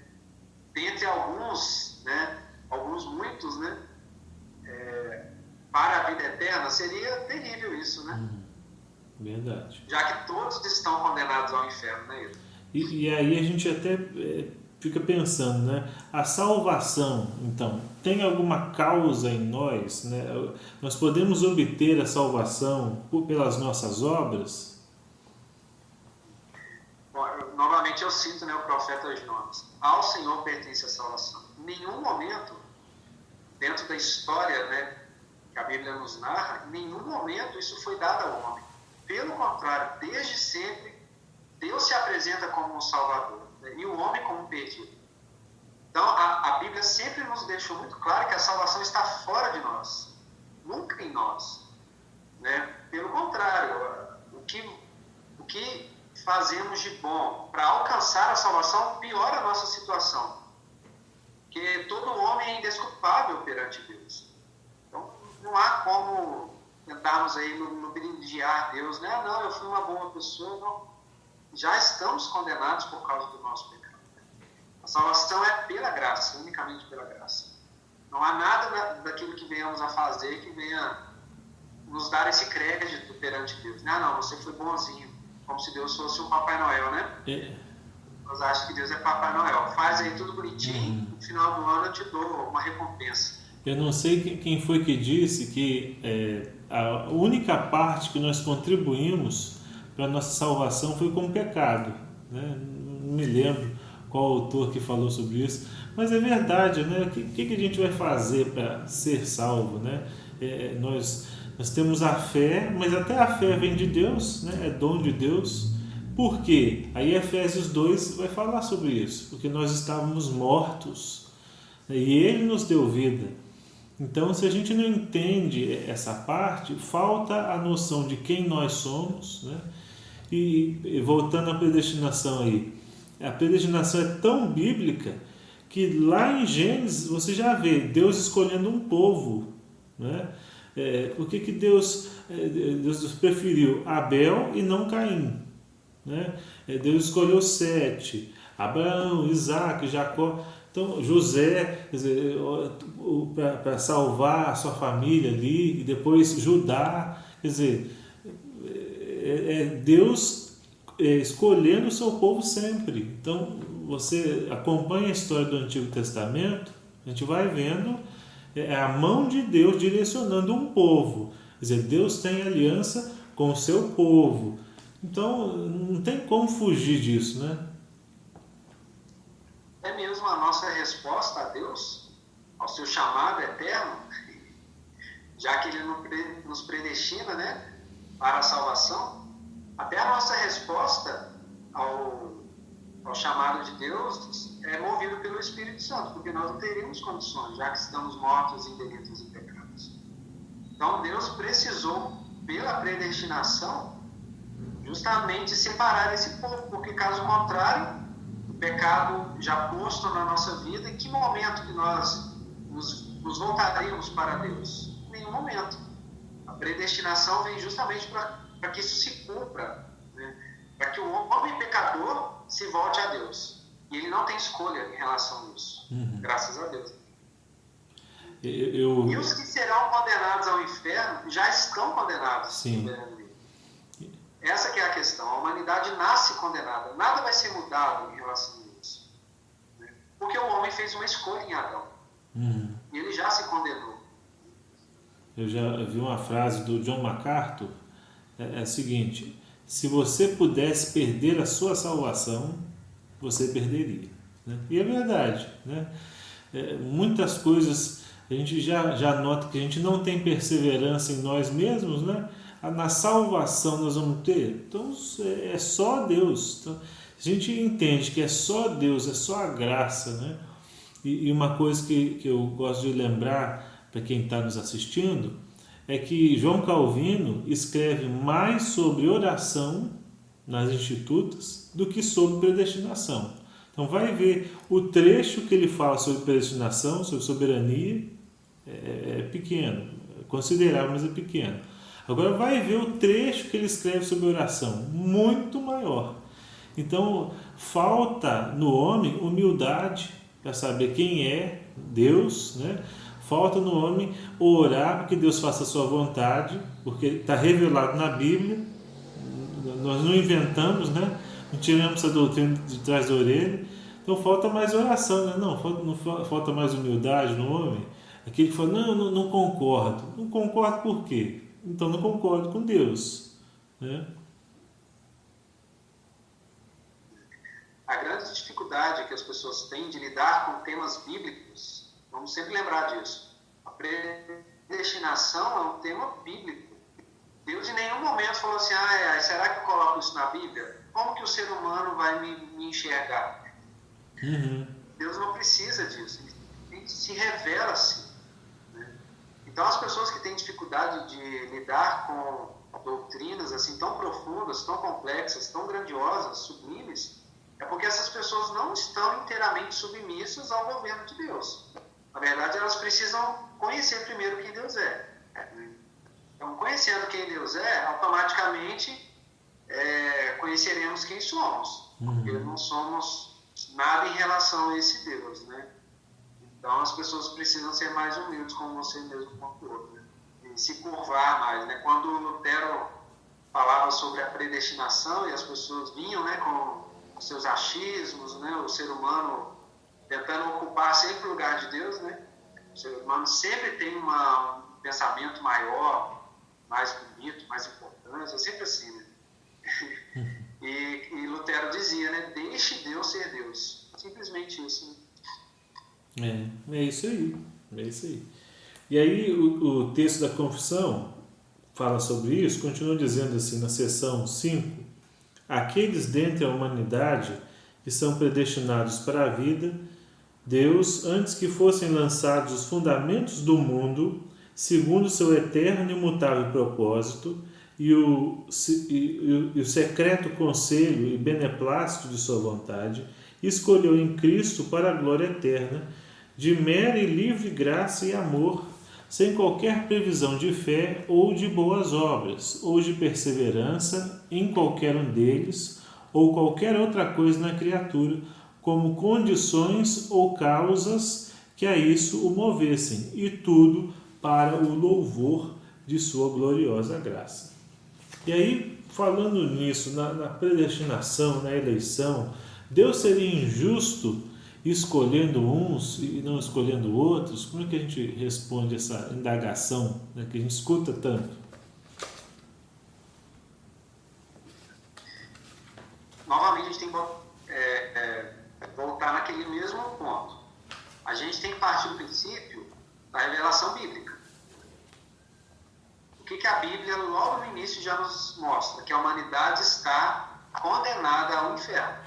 dentre alguns, né, muitos, né, para a vida eterna, seria terrível isso, né? Verdade. Já que todos estão condenados ao inferno, né? E aí a gente até fica pensando, né? A salvação, então, tem alguma causa em nós, né? Nós podemos obter a salvação pelas nossas obras? Bom, novamente eu cito, né, o profeta Jonas. Ao Senhor pertence a salvação. Em nenhum momento, dentro da história, né, que a Bíblia nos narra, em nenhum momento isso foi dado ao homem. Pelo contrário, desde sempre, Deus se apresenta como um Salvador, né, e o homem como um perdido. Então, a Bíblia sempre nos deixou muito claro que a salvação está fora de nós, nunca em nós, né? Pelo contrário, o que fazemos de bom para alcançar a salvação piora a nossa situação, porque todo homem é indesculpável perante Deus. Então, não há como tentarmos aí ludibriar Deus, né? Não, eu fui uma boa pessoa, não. Já estamos condenados por causa do nosso pecado. A salvação é pela graça, unicamente pela graça. Não há nada daquilo que venhamos a fazer que venha nos dar esse crédito perante Deus. Não, você foi bonzinho, como se Deus fosse um Papai Noel, né? Nós achamos que Deus é Papai Noel. Faz aí tudo bonitinho, no final do ano eu te dou uma recompensa. Eu não sei quem foi que disse que a única parte que nós contribuímos para a nossa salvação foi com o pecado, né? Não me lembro qual autor que falou sobre isso, mas é verdade, né? O que a gente vai fazer para ser salvo, né? Nós temos a fé, mas até a fé vem de Deus, né? É dom de Deus. Por quê? Aí Efésios 2 vai falar sobre isso, porque nós estávamos mortos, né? E Ele nos deu vida. Então, se a gente não entende essa parte, falta a noção de quem nós somos, né? E voltando à predestinação aí, a predestinação é tão bíblica que lá em Gênesis você já vê Deus escolhendo um povo, né? Por que Deus preferiu Abel e não Caim, né? Deus escolheu Sete, Abraão, Isaac, Jacó. Então, José, para salvar a sua família ali, e depois Judá, quer dizer, Deus escolhendo o seu povo sempre. Então, você acompanha a história do Antigo Testamento, a gente vai vendo a mão de Deus direcionando um povo. Quer dizer, Deus tem aliança com o seu povo. Então, não tem como fugir disso, né? É mesmo a nossa resposta a Deus, ao seu chamado eterno, já que Ele nos predestina, né, para a salvação, até a nossa resposta ao chamado de Deus, é movido pelo Espírito Santo, porque nós não teríamos condições, já que estamos mortos em delitos e pecados. Então Deus precisou, pela predestinação, justamente separar esse povo, porque caso contrário, o pecado já posto na nossa vida, em que momento que nós nos voltaríamos para Deus? Em nenhum momento. A predestinação vem justamente para que isso se cumpra, né? Para que o homem pecador se volte a Deus. E ele não tem escolha em relação a isso. Graças a Deus. E os que serão condenados ao inferno já estão condenados. Sim. Essa que é a questão. A humanidade nasce condenada. Nada vai ser mudado em relação a isso. Né? Porque o homem fez uma escolha em Adão. E ele já se condenou. Eu já vi uma frase do John MacArthur, é a seguinte: se você pudesse perder a sua salvação, você perderia. Né? E é verdade. Né? Muitas coisas a gente já nota que a gente não tem perseverança em nós mesmos, né? Na salvação nós vamos ter. Então é só Deus. Então, a gente entende que é só Deus, é só a graça, né? E uma coisa que eu gosto de lembrar para quem está nos assistindo é que João Calvino escreve mais sobre oração nas Institutas do que sobre predestinação. Então vai ver o trecho que ele fala sobre predestinação, sobre soberania, é pequeno, é considerável, mas é pequeno. Agora vai ver o trecho que ele escreve sobre oração, muito maior. Então falta no homem humildade para saber quem é Deus, né? Falta no homem orar para que Deus faça a sua vontade, porque está revelado na Bíblia. Nós não inventamos, né? Não tiramos essa doutrina de trás da orelha. Então falta mais oração, né? Não falta mais humildade no homem. Aquele que fala, não concordo. Não concordo por quê? Então não concordo com Deus, né? A grande dificuldade que as pessoas têm de lidar com temas bíblicos, vamos sempre lembrar disso. A predestinação é um tema bíblico. Deus em nenhum momento falou assim, será que eu coloco isso na Bíblia? Como que o ser humano vai me enxergar? Deus não precisa disso. Ele se revela assim. Né? Então as pessoas que têm dificuldade de lidar com doutrinas assim tão profundas, tão complexas, tão grandiosas, sublimes, é porque essas pessoas não estão inteiramente submissas ao governo de Deus. Na verdade, elas precisam conhecer primeiro quem Deus é. Então, conhecendo quem Deus é, automaticamente conheceremos quem somos. Porque não somos nada em relação a esse Deus, né? Então, as pessoas precisam ser mais humildes com você mesmo quanto o outro, né? E se curvar mais, né? Quando Lutero falava sobre a predestinação e as pessoas vinham, né, com seus achismos, né? O ser humano tentando ocupar sempre o lugar de Deus, né? O ser humano sempre tem um pensamento maior, mais bonito, mais importante, é sempre assim, né? E Lutero dizia, né? Deixe Deus ser Deus. Simplesmente isso, né? É isso aí. E aí o texto da confissão fala sobre isso, continua dizendo assim na seção 5, aqueles dentre a humanidade que são predestinados para a vida, Deus, antes que fossem lançados os fundamentos do mundo, segundo o seu eterno e imutável propósito e o secreto conselho e beneplácito de sua vontade, escolheu em Cristo para a glória eterna, de mera e livre graça e amor, sem qualquer previsão de fé ou de boas obras, ou de perseverança em qualquer um deles, ou qualquer outra coisa na criatura, como condições ou causas que a isso o movessem, e tudo para o louvor de sua gloriosa graça. E aí, falando nisso, na predestinação, na eleição, Deus seria injusto escolhendo uns e não escolhendo outros? Como é que a gente responde essa indagação, né, que a gente escuta tanto? Novamente, a gente tem que voltar naquele mesmo ponto. A gente tem que partir do princípio da revelação bíblica. O que a Bíblia, logo no início, já nos mostra? Que a humanidade está condenada ao inferno.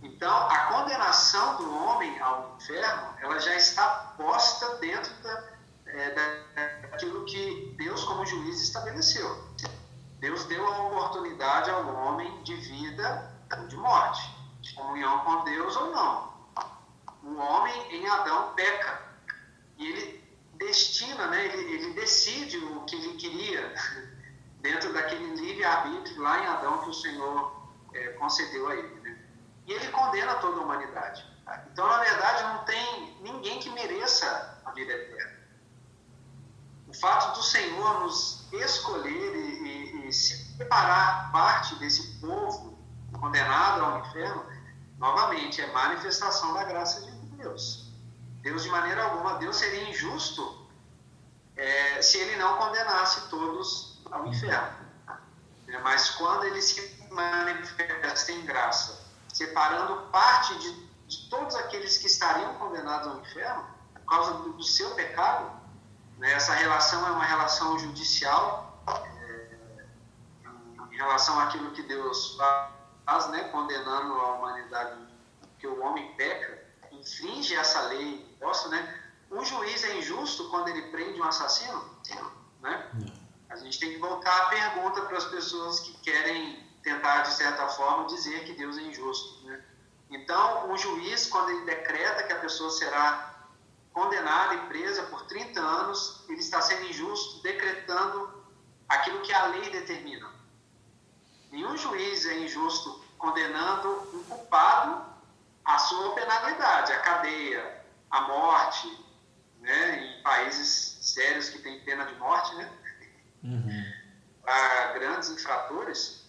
Em Então, a condenação do homem ao inferno, ela já está posta dentro daquilo que Deus, como juiz, estabeleceu. Deus deu a oportunidade ao homem de vida ou de morte, de comunhão com Deus ou não. O homem em Adão peca e ele destina, né, ele decide o que ele queria dentro daquele livre-arbítrio lá em Adão que o Senhor concedeu a ele. Né? E ele condena toda a humanidade. Então, na verdade, não tem ninguém que mereça a vida eterna. O fato do Senhor nos escolher e separar parte desse povo condenado ao inferno, novamente, é manifestação da graça de Deus. Deus, de maneira alguma, Deus seria injusto se ele não condenasse todos ao inferno. Mas quando ele se manifesta em graça, separando parte de todos aqueles que estariam condenados ao inferno, por causa do seu pecado, né? Essa relação é uma relação judicial, em relação àquilo que Deus faz, né? Condenando a humanidade, porque o homem peca, infringe essa lei imposta, né? O juiz é injusto quando ele prende um assassino, né? A gente tem que voltar a pergunta para as pessoas que querem tentar, de certa forma, dizer que Deus é injusto, né? Então, o juiz, quando ele decreta que a pessoa será condenada e presa por 30 anos, ele está sendo injusto, decretando aquilo que a lei determina. Nenhum juiz é injusto condenando um culpado à sua penalidade, a cadeia, a morte, né? Em países sérios que têm pena de morte, né? Para grandes infratores,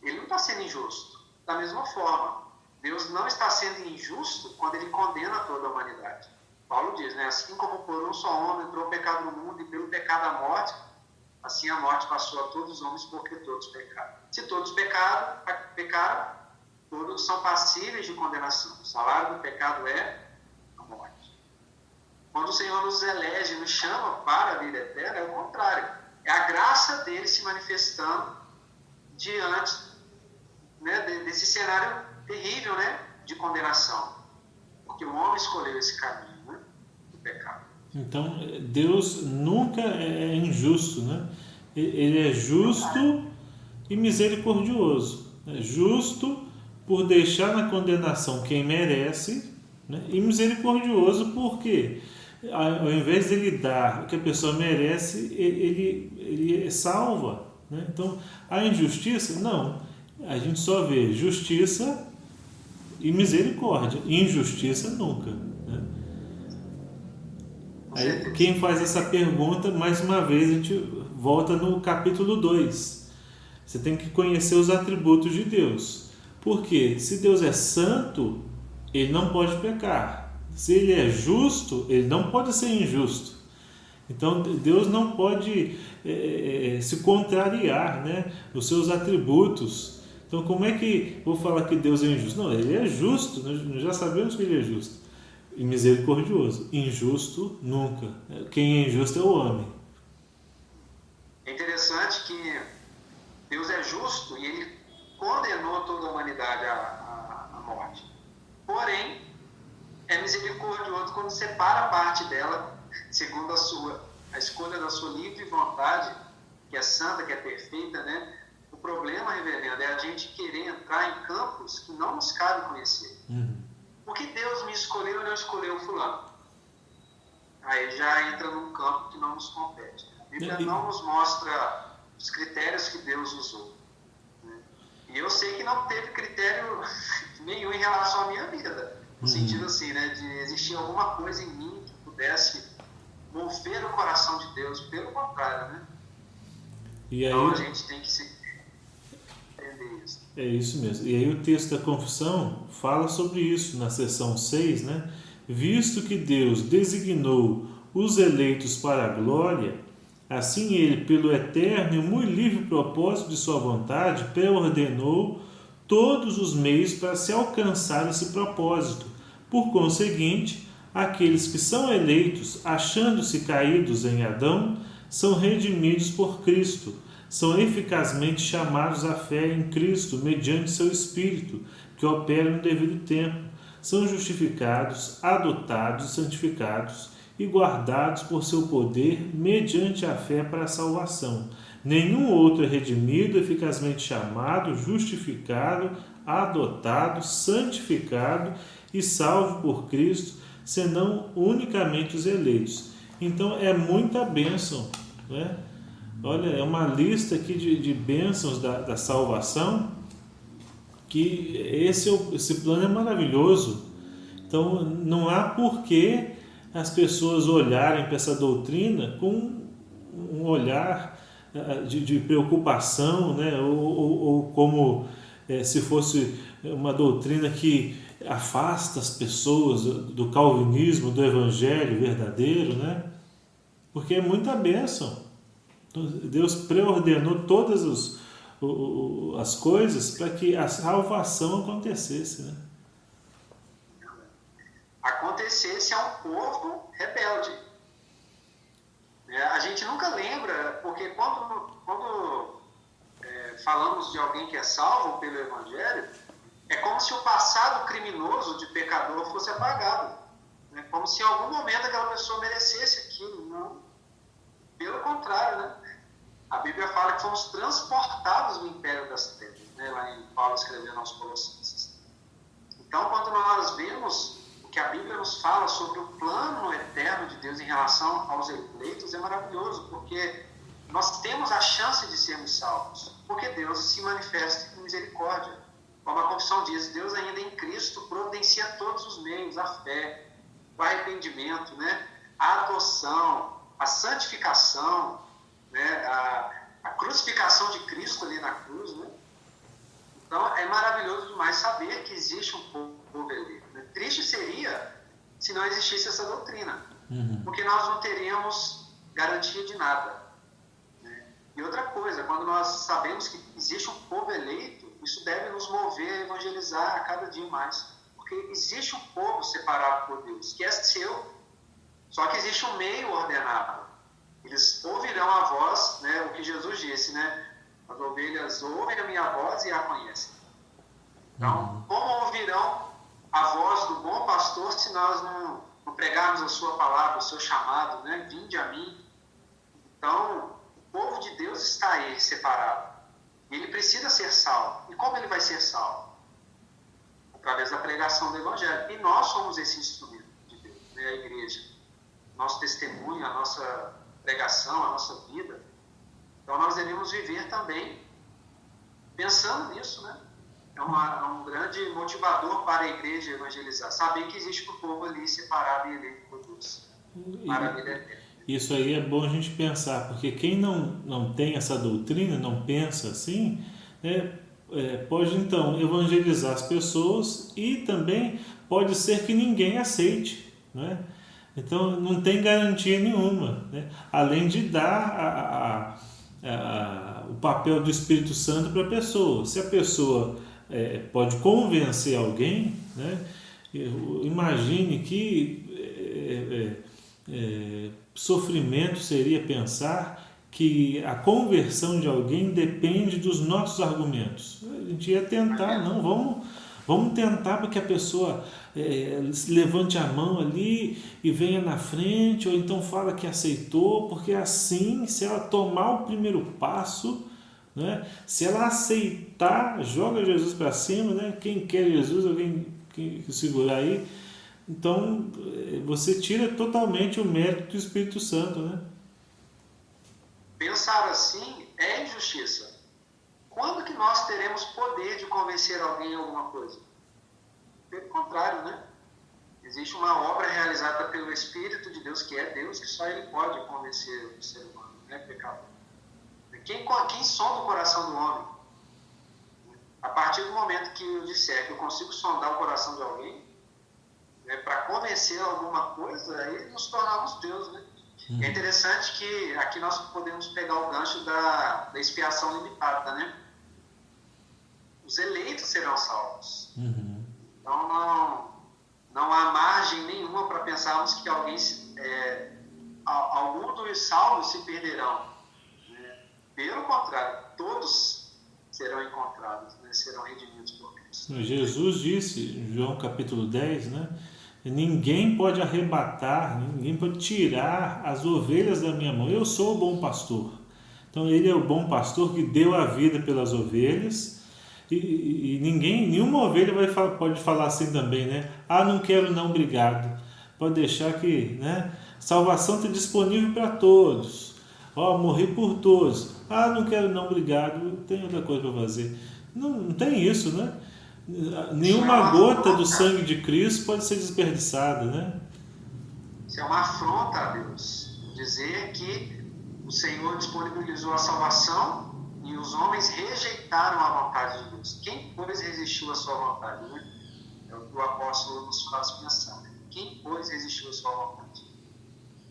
ele não está sendo injusto. Da mesma forma, Deus não está sendo injusto quando ele condena toda a humanidade. Paulo diz, né? Assim como por um só homem entrou o pecado no mundo e pelo pecado a morte, assim a morte passou a todos os homens porque todos pecaram. Se todos pecaram, todos são passíveis de condenação. O salário do pecado é a morte. Quando o Senhor nos elege, nos chama para a vida eterna, é o contrário. É a graça dele se manifestando diante, né, desse cenário terrível, né, de condenação. Porque o homem escolheu esse caminho, né, do pecado. Então, Deus nunca é injusto, né? Ele é justo e misericordioso. É justo por deixar na condenação quem merece, né? E misericordioso porque, ao invés de ele dar o que a pessoa merece, ele salva, né? Então, a injustiça, não. A gente só vê justiça e misericórdia. Injustiça, nunca. Né? Aí, quem faz essa pergunta, mais uma vez, a gente volta no capítulo 2. Você tem que conhecer os atributos de Deus. Porque se Deus é santo, ele não pode pecar. Se ele é justo, ele não pode ser injusto. Então, Deus não pode se contrariar, né, os seus atributos. Então, como é que vou falar que Deus é injusto? Não, ele é justo, nós já sabemos que ele é justo. E misericordioso. Injusto, nunca. Quem é injusto é o homem. É interessante que Deus é justo e ele condenou toda a humanidade à morte. Porém, é misericordioso quando separa parte dela, segundo a escolha da sua livre vontade, que é santa, que é perfeita, né? O problema, reverendo, é a gente querer entrar em campos que não nos cabe conhecer. Por que Deus me escolheu e não escolheu fulano? Aí já entra num campo que não nos compete. A Bíblia não nos mostra os critérios que Deus usou. Né? E eu sei que não teve critério nenhum em relação à minha vida. No sentido assim, né, de existir alguma coisa em mim que pudesse mover o coração de Deus. Pelo contrário, né? E aí, então a gente tem que entender isso. É isso mesmo. E aí o texto da confissão fala sobre isso na seção 6, né? Visto que Deus designou os eleitos para a glória, assim ele, pelo eterno e muito livre propósito de sua vontade, preordenou todos os meios para se alcançar esse propósito. Por conseguinte, aqueles que são eleitos, achando-se caídos em Adão, são redimidos por Cristo, são eficazmente chamados à fé em Cristo, mediante seu Espírito, que opera no devido tempo, são justificados, adotados e santificados e guardados por seu poder mediante a fé para a salvação. Nenhum outro é redimido, eficazmente chamado, justificado, adotado, santificado e salvo por Cristo, senão unicamente os eleitos. Então é muita bênção, né? Olha, é uma lista aqui de bênçãos da salvação, que esse plano é maravilhoso. Então não há porquê as pessoas olharem para essa doutrina com um olhar de preocupação, né? ou como se fosse uma doutrina que afasta as pessoas do calvinismo, do evangelho verdadeiro, né? Porque é muita bênção. Deus preordenou todas as coisas para que a salvação acontecesse, né? Acontecesse a um povo rebelde. A gente nunca lembra, porque quando falamos de alguém que é salvo pelo Evangelho, é como se o passado criminoso de pecador fosse apagado. Né? Como se em algum momento aquela pessoa merecesse aquilo. Não. Pelo contrário, né? A Bíblia fala que fomos transportados no império das trevas, né? Lá em Paulo escrevendo aos Colossenses. Então, quando nós vemos o que a Bíblia nos fala sobre o plano eterno de Deus em relação aos eleitos, é maravilhoso, porque nós temos a chance de sermos salvos, porque Deus se manifesta em misericórdia. Como a confissão diz, Deus ainda em Cristo providencia todos os meios, a fé, o arrependimento, né? A adoção, a santificação, né? A crucificação de Cristo ali na cruz, né? Então é maravilhoso demais saber que existe um povo eleito. Né? Triste seria se não existisse essa doutrina, porque nós não teríamos garantia de nada. Né? E outra coisa, quando nós sabemos que existe um povo eleito, isso deve nos mover a evangelizar a cada dia mais, porque existe um povo separado por Deus, que é seu, só que existe um meio ordenado. Eles ouvirão a voz, né, o que Jesus disse, né? As ovelhas ouvem a minha voz e a conhecem. Então, como ouvirão a voz do bom pastor se nós não pregarmos a sua palavra, o seu chamado, né? Vinde a mim. Então, o povo de Deus está aí separado. Ele precisa ser salvo. E como ele vai ser salvo? Através da pregação do Evangelho. E nós somos esse instrumento de Deus, né? A igreja. Nosso testemunho, a nossa pregação, a nossa vida. Então nós devemos viver também pensando nisso, né? É um grande motivador para a igreja evangelizar. Saber que existe um povo ali separado e eleito por Deus. Maravilha eterna. Isso aí é bom a gente pensar, porque quem não tem essa doutrina, não pensa assim, né, pode então evangelizar as pessoas e também pode ser que ninguém aceite, né? Então não tem garantia nenhuma, né? Além de dar o papel do Espírito Santo para a pessoa. Se a pessoa pode convencer alguém, né? Imagine que sofrimento seria pensar que a conversão de alguém depende dos nossos argumentos. A gente ia tentar, não, vamos tentar para que a pessoa levante a mão ali e venha na frente, ou então fala que aceitou, porque assim, se ela tomar o primeiro passo, né, se ela aceitar, joga Jesus para cima, né, quem quer Jesus, alguém que segurar aí, então você tira totalmente o mérito do Espírito Santo, né? Pensar assim é injustiça. Quando que nós teremos poder de convencer alguém em alguma coisa? Pelo contrário, né? Existe uma obra realizada pelo Espírito de Deus, que é Deus, que só Ele pode convencer o ser humano, né? Pecador. Quem sonda o coração do homem? A partir do momento que eu disser que eu consigo sondar o coração de alguém, para convencer alguma coisa, aí nos tornamos Deus, né? É interessante que aqui nós podemos pegar o gancho da expiação limitada, né? Os eleitos serão salvos. Então não há margem nenhuma para pensarmos que algum dos salvos se perderão. Né? Pelo contrário, todos serão encontrados, né? Serão redimidos por Cristo. Jesus disse, em João capítulo 10, né? Ninguém pode arrebatar, ninguém pode tirar as ovelhas da minha mão. Eu sou o bom pastor. Então ele é o bom pastor que deu a vida pelas ovelhas. E ninguém, nenhuma ovelha pode falar assim também, né? Ah, não quero não, obrigado. Pode deixar que, né? Salvação está disponível para todos. Ó, morri por todos. Ah, não quero não, obrigado. Tem outra coisa para fazer. Não tem isso, né? Nenhuma gota do sangue de Cristo pode ser desperdiçada, né? Isso é uma afronta a Deus. Dizer que o Senhor disponibilizou a salvação e os homens rejeitaram a vontade de Deus. Quem, pois, resistiu à sua vontade? Né? É o que o apóstolo nos faz pensar. Quem, pois, resistiu à sua vontade?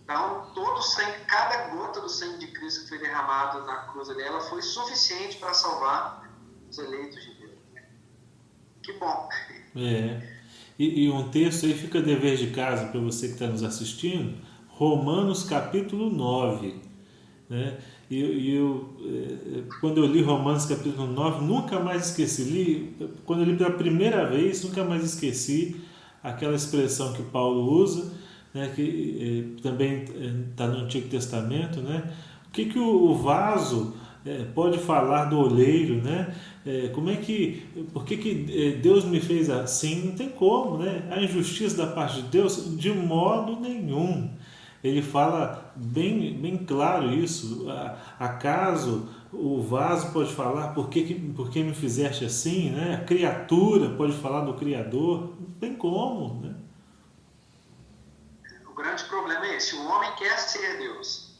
Então, todo o sangue, cada gota do sangue de Cristo que foi derramado na cruz ali, ela foi suficiente para salvar os eleitos de Deus. Que bom. E um texto aí fica dever de casa para você que está nos assistindo, Romanos capítulo 9. Né? Quando eu li Romanos capítulo 9, nunca mais esqueci. Quando eu li pela primeira vez, nunca mais esqueci aquela expressão que Paulo usa, né? Que também está no Antigo Testamento. Né? O que o vaso pode falar do oleiro, né? Por que Deus me fez assim? Não tem como, né? A injustiça da parte de Deus, de modo nenhum. Ele fala bem claro isso. Acaso o vaso pode falar por que me fizeste assim, né? A criatura pode falar do Criador? Não tem como, né? O grande problema é esse: o homem quer ser Deus.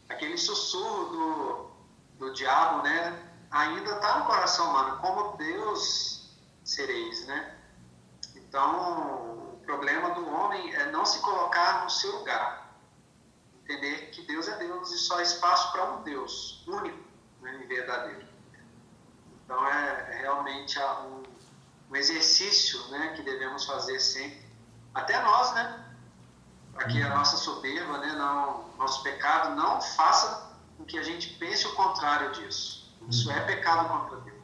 Aquele sussurro do diabo, né, ainda está no coração humano. Como Deus sereis, né? Então, o problema do homem é não se colocar no seu lugar. Entender que Deus é Deus e só há espaço para um Deus único, né, e verdadeiro. Então, é realmente um exercício, né, que devemos fazer sempre. Até nós, né? Para que a nossa soberba, né, nosso pecado não faça com que a gente pense o contrário disso. Isso é pecado contra Deus.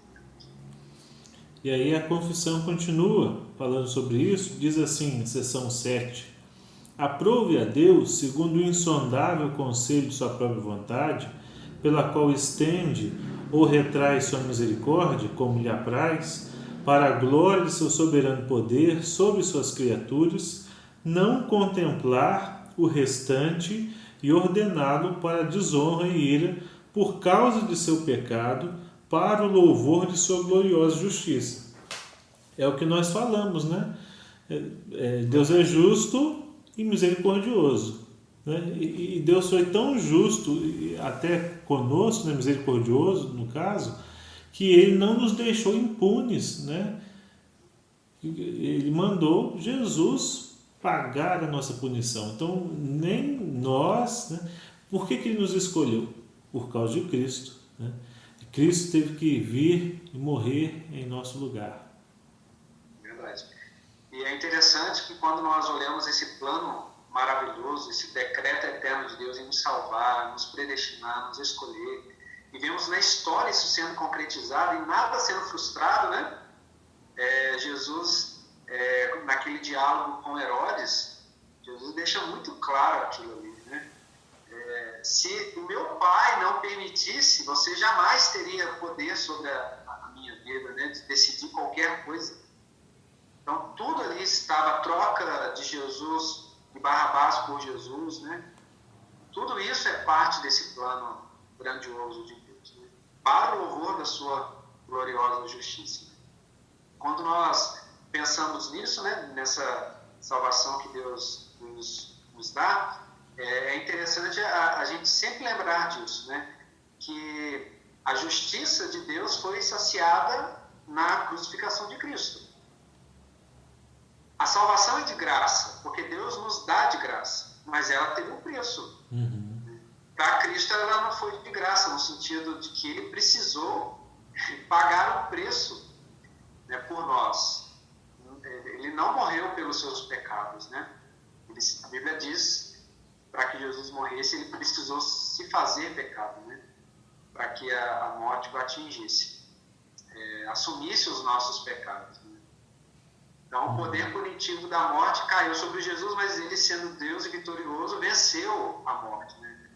E aí a confissão continua falando sobre isso, diz assim, seção 7. Aprove a Deus, segundo o insondável conselho de sua própria vontade, pela qual estende ou retrai sua misericórdia, como lhe apraz, para a glória de seu soberano poder sobre suas criaturas, não contemplar o restante e ordená-lo para a desonra e ira por causa de seu pecado, para o louvor de sua gloriosa justiça. É o que nós falamos, né? Deus é justo e misericordioso, né? E Deus foi tão justo, até conosco, né, misericordioso no caso, que Ele não nos deixou impunes, né? Ele mandou Jesus pagar a nossa punição. Então, nem nós, né? Por que Ele nos escolheu? Por causa de Cristo, né? Cristo teve que vir e morrer em nosso lugar. Verdade. E é interessante que quando nós olhamos esse plano maravilhoso, esse decreto eterno de Deus em nos salvar, nos predestinar, nos escolher, e vemos na história isso sendo concretizado e nada sendo frustrado, né? Jesus, naquele diálogo com Herodes, Jesus deixa muito claro aquilo ali, né? Se o meu pai não permitisse, você jamais teria poder sobre a minha vida, né? De decidir qualquer coisa. Então, tudo ali estava a troca de Jesus, de Barrabás por Jesus, né? Tudo isso é parte desse plano grandioso de Deus, né? Para o louvor da sua gloriosa justiça. Quando nós pensamos nisso, né? Nessa salvação que Deus nos dá, é interessante a gente sempre lembrar disso, né? Que a justiça de Deus foi saciada na crucificação de Cristo. A salvação é de graça, porque Deus nos dá de graça, mas ela teve um preço. Para Cristo ela não foi de graça, no sentido de que Ele precisou pagar o preço, né, por nós. Ele não morreu pelos seus pecados, né? A Bíblia diz, para que Jesus morresse, Ele precisou se fazer pecado, né? Para que a morte o atingisse, assumisse os nossos pecados, né? Então, o poder punitivo da morte caiu sobre Jesus, mas ele, sendo Deus e vitorioso, venceu a morte, né?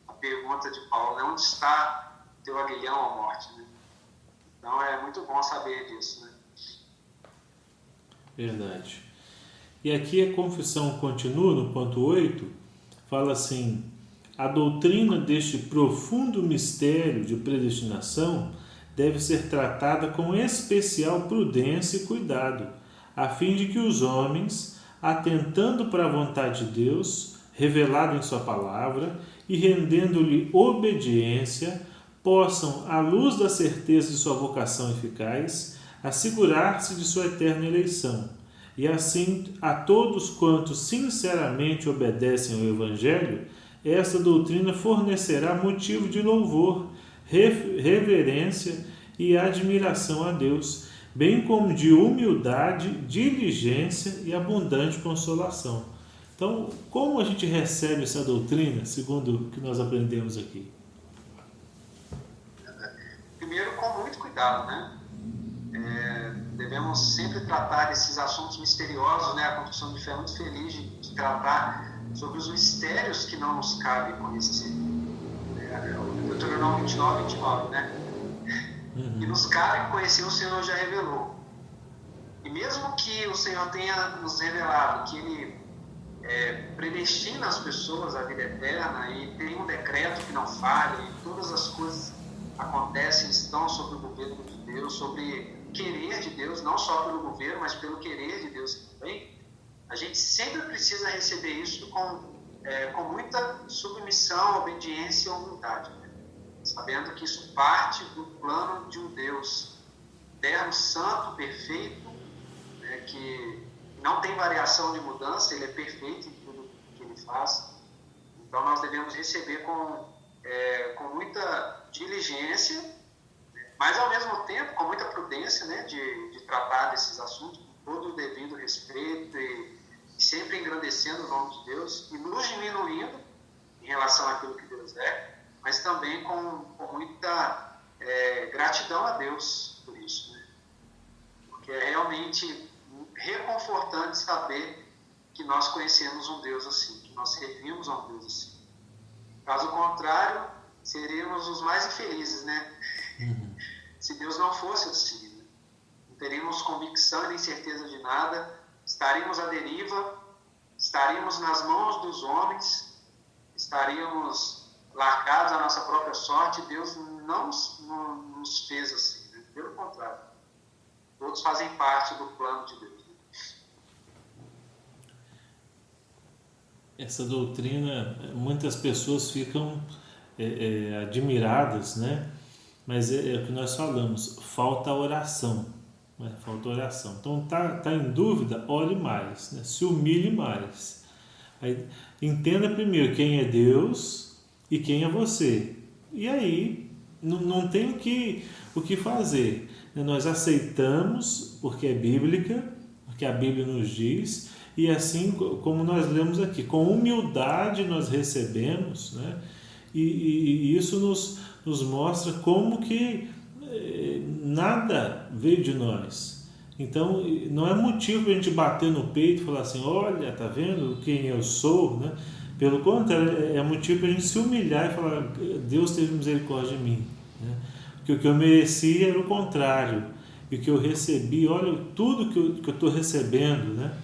A pergunta de Paulo, né? Onde está teu aguilhão, a morte, né? Então, é muito bom saber disso, né? Verdade. E aqui a confissão continua, no ponto 8, fala assim: a doutrina deste profundo mistério de predestinação deve ser tratada com especial prudência e cuidado, a fim de que os homens, atentando para a vontade de Deus, revelada em sua palavra, e rendendo-lhe obediência, possam, à luz da certeza de sua vocação eficaz, assegurar-se de sua eterna eleição. E assim, a todos quantos sinceramente obedecem ao Evangelho, esta doutrina fornecerá motivo de louvor, reverência e admiração a Deus, bem como de humildade, diligência e abundante consolação. Então, como a gente recebe essa doutrina, segundo o que nós aprendemos aqui? Primeiro, com muito cuidado, né? Devemos sempre tratar esses assuntos misteriosos, né? A confissão de fé é muito feliz de tratar sobre os mistérios que não nos cabe conhecer. O Deuteronômio 29, né? E nos cabe conhecer, o Senhor já revelou. E mesmo que o Senhor tenha nos revelado que Ele predestina as pessoas à vida eterna e tem um decreto que não falha, e todas as coisas acontecem, estão sob o governo de Deus, sobre o querer de Deus, não só pelo governo, mas pelo querer de Deus também, a gente sempre precisa receber isso com muita submissão, obediência e humildade, né? Sabendo que isso parte do plano de um Deus eterno, santo, perfeito, né, que não tem variação de mudança, ele é perfeito em tudo que ele faz. Então nós devemos receber com muita diligência, mas ao mesmo tempo com muita prudência, né, de tratar desses assuntos com todo o devido respeito e sempre engrandecendo o nome de Deus e nos diminuindo em relação àquilo que Deus é, mas também com muita gratidão a Deus por isso, né? Porque é realmente reconfortante saber que nós conhecemos um Deus assim, que nós servimos a um Deus assim. Caso contrário, seríamos os mais infelizes, né? Se Deus não fosse assim, né? Não teríamos convicção nem certeza de nada, estaríamos à deriva, estaríamos nas mãos dos homens, estaríamos largados à nossa própria sorte. Deus não nos fez assim, né? Pelo contrário, todos fazem parte do plano de Deus. Essa doutrina, muitas pessoas ficam admiradas, né? Mas é o que nós falamos, falta oração, né? Falta oração. Então tá em dúvida, ore mais, né? Se humilhe mais. Aí, entenda primeiro quem é Deus e quem é você. E aí não tem o que fazer. Nós aceitamos porque é bíblica, porque a Bíblia nos diz, e assim como nós lemos aqui, com humildade nós recebemos, né? E isso nos mostra como que nada veio de nós. Então não é motivo para a gente bater no peito e falar assim: olha, tá vendo quem eu sou, né? Pelo contrário, é motivo para a gente se humilhar e falar: Deus teve misericórdia de mim, né? Porque o que eu merecia era o contrário, e o que eu recebi, olha tudo que eu estou recebendo, né?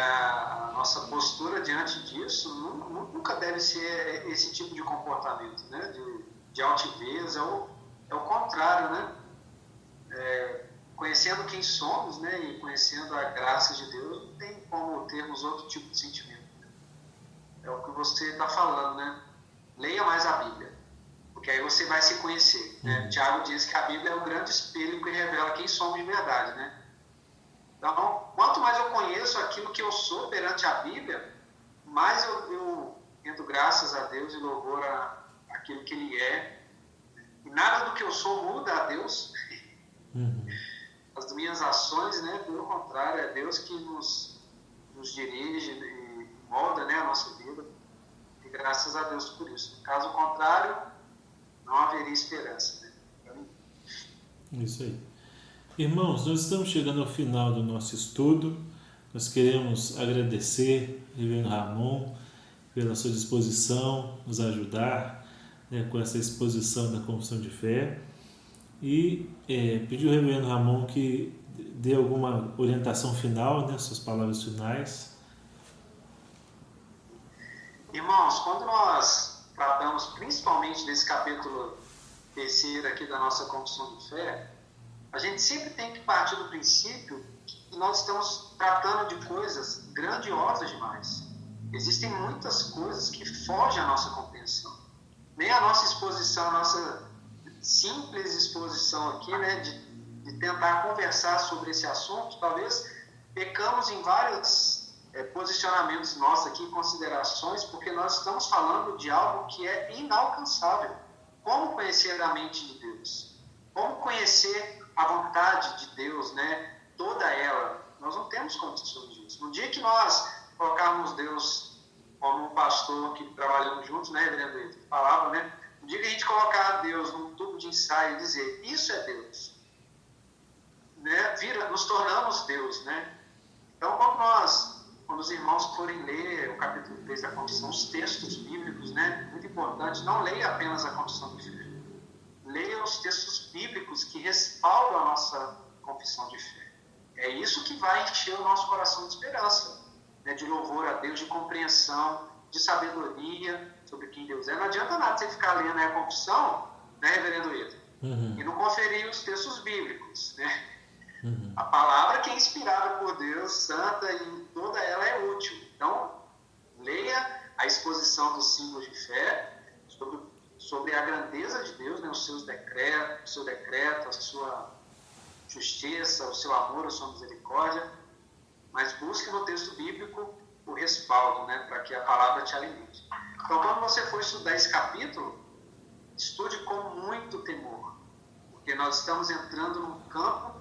A nossa postura diante disso nunca deve ser esse tipo de comportamento, né? De altivez, é o contrário, né? Conhecendo quem somos, né? E conhecendo a graça de Deus, não tem como termos outro tipo de sentimento, né? É o que você está falando, né? Leia mais a Bíblia, porque aí você vai se conhecer, né? Tiago diz que a Bíblia é o grande espelho que revela quem somos de verdade, né? Então, quanto mais eu conheço aquilo que eu sou perante a Bíblia, mais eu rendo graças a Deus e louvor àquilo que Ele é. E nada do que eu sou muda a Deus. As minhas ações, né, pelo contrário, é Deus que nos dirige e molda, né, a nossa vida. E graças a Deus por isso. Caso contrário, não haveria esperança, né? Isso aí. Irmãos, nós estamos chegando ao final do nosso estudo. Nós queremos agradecer ao Reverendo Ramon pela sua disposição, nos ajudar, né, com essa exposição da Confissão de Fé. E pedir ao Reverendo Ramon que dê alguma orientação final, né, suas palavras finais. Irmãos, quando nós tratamos principalmente desse capítulo 3 aqui da nossa Confissão de Fé, a gente sempre tem que partir do princípio que nós estamos tratando de coisas grandiosas demais. Existem muitas coisas que fogem à nossa compreensão. Nem a nossa exposição, a nossa simples exposição aqui, né, de tentar conversar sobre esse assunto, talvez pecamos em vários posicionamentos nossos aqui, considerações, porque nós estamos falando de algo que é inalcançável. Como conhecer a mente de Deus? Como conhecer a vontade de Deus, né? Toda ela. Nós não temos condições disso. No dia que nós colocarmos Deus como um pastor que trabalhamos juntos, né, Reverendo Ito, falava, né? No dia que a gente colocar Deus num tubo de ensaio e dizer, isso é Deus, né? Nos tornamos Deus, né? Então, quando os irmãos forem ler o capítulo 3 da Confissão, os textos bíblicos, né? Muito importante, não leia apenas a Confissão de Fé. Leia os textos bíblicos que respaldam a nossa confissão de fé. É isso que vai encher o nosso coração de esperança, né? De louvor a Deus, de compreensão, de sabedoria sobre quem Deus é. Não adianta nada você ficar lendo a confissão, né, Reverendo Ito, e não conferir os textos bíblicos, né? A palavra que é inspirada por Deus, santa, e toda ela é útil. Então, leia a exposição dos símbolos de fé sobre a grandeza de Deus, né, o seu decreto, a sua justiça, o seu amor, a sua misericórdia, mas busque no texto bíblico o respaldo, né, para que a palavra te alimente. Então, quando você for estudar esse capítulo, estude com muito temor, porque nós estamos entrando num campo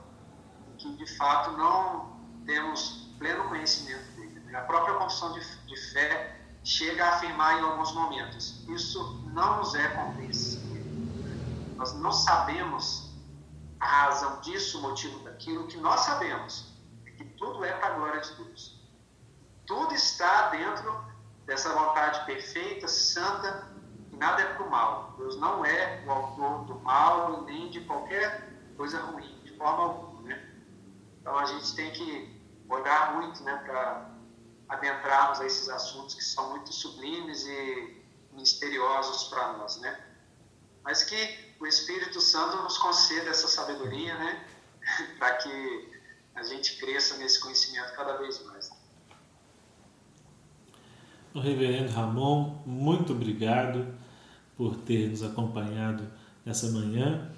em que, de fato, não temos pleno conhecimento dele. A própria confissão de fé chega a afirmar em alguns momentos, isso não nos é compreensível. Nós não sabemos a razão disso, o motivo daquilo. O que nós sabemos é que tudo é para a glória de Deus. Tudo está dentro dessa vontade perfeita, santa, e nada é para o mal. Deus não é o autor do mal, nem de qualquer coisa ruim, de forma alguma, né? Então a gente tem que olhar muito, né, para adentrarmos a esses assuntos que são muito sublimes e misteriosos para nós, né? Mas que o Espírito Santo nos conceda essa sabedoria, né? Para que a gente cresça nesse conhecimento cada vez mais. O Reverendo Ramon, muito obrigado por ter nos acompanhado nessa manhã.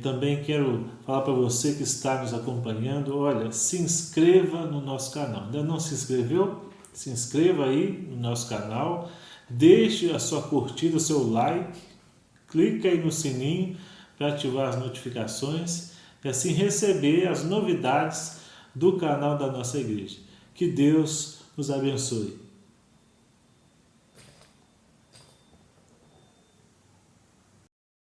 Também quero falar para você que está nos acompanhando, olha, se inscreva no nosso canal. Ainda não se inscreveu? Se inscreva aí no nosso canal, deixe a sua curtida, o seu like, clique aí no sininho para ativar as notificações e assim receber as novidades do canal da nossa igreja. Que Deus nos abençoe.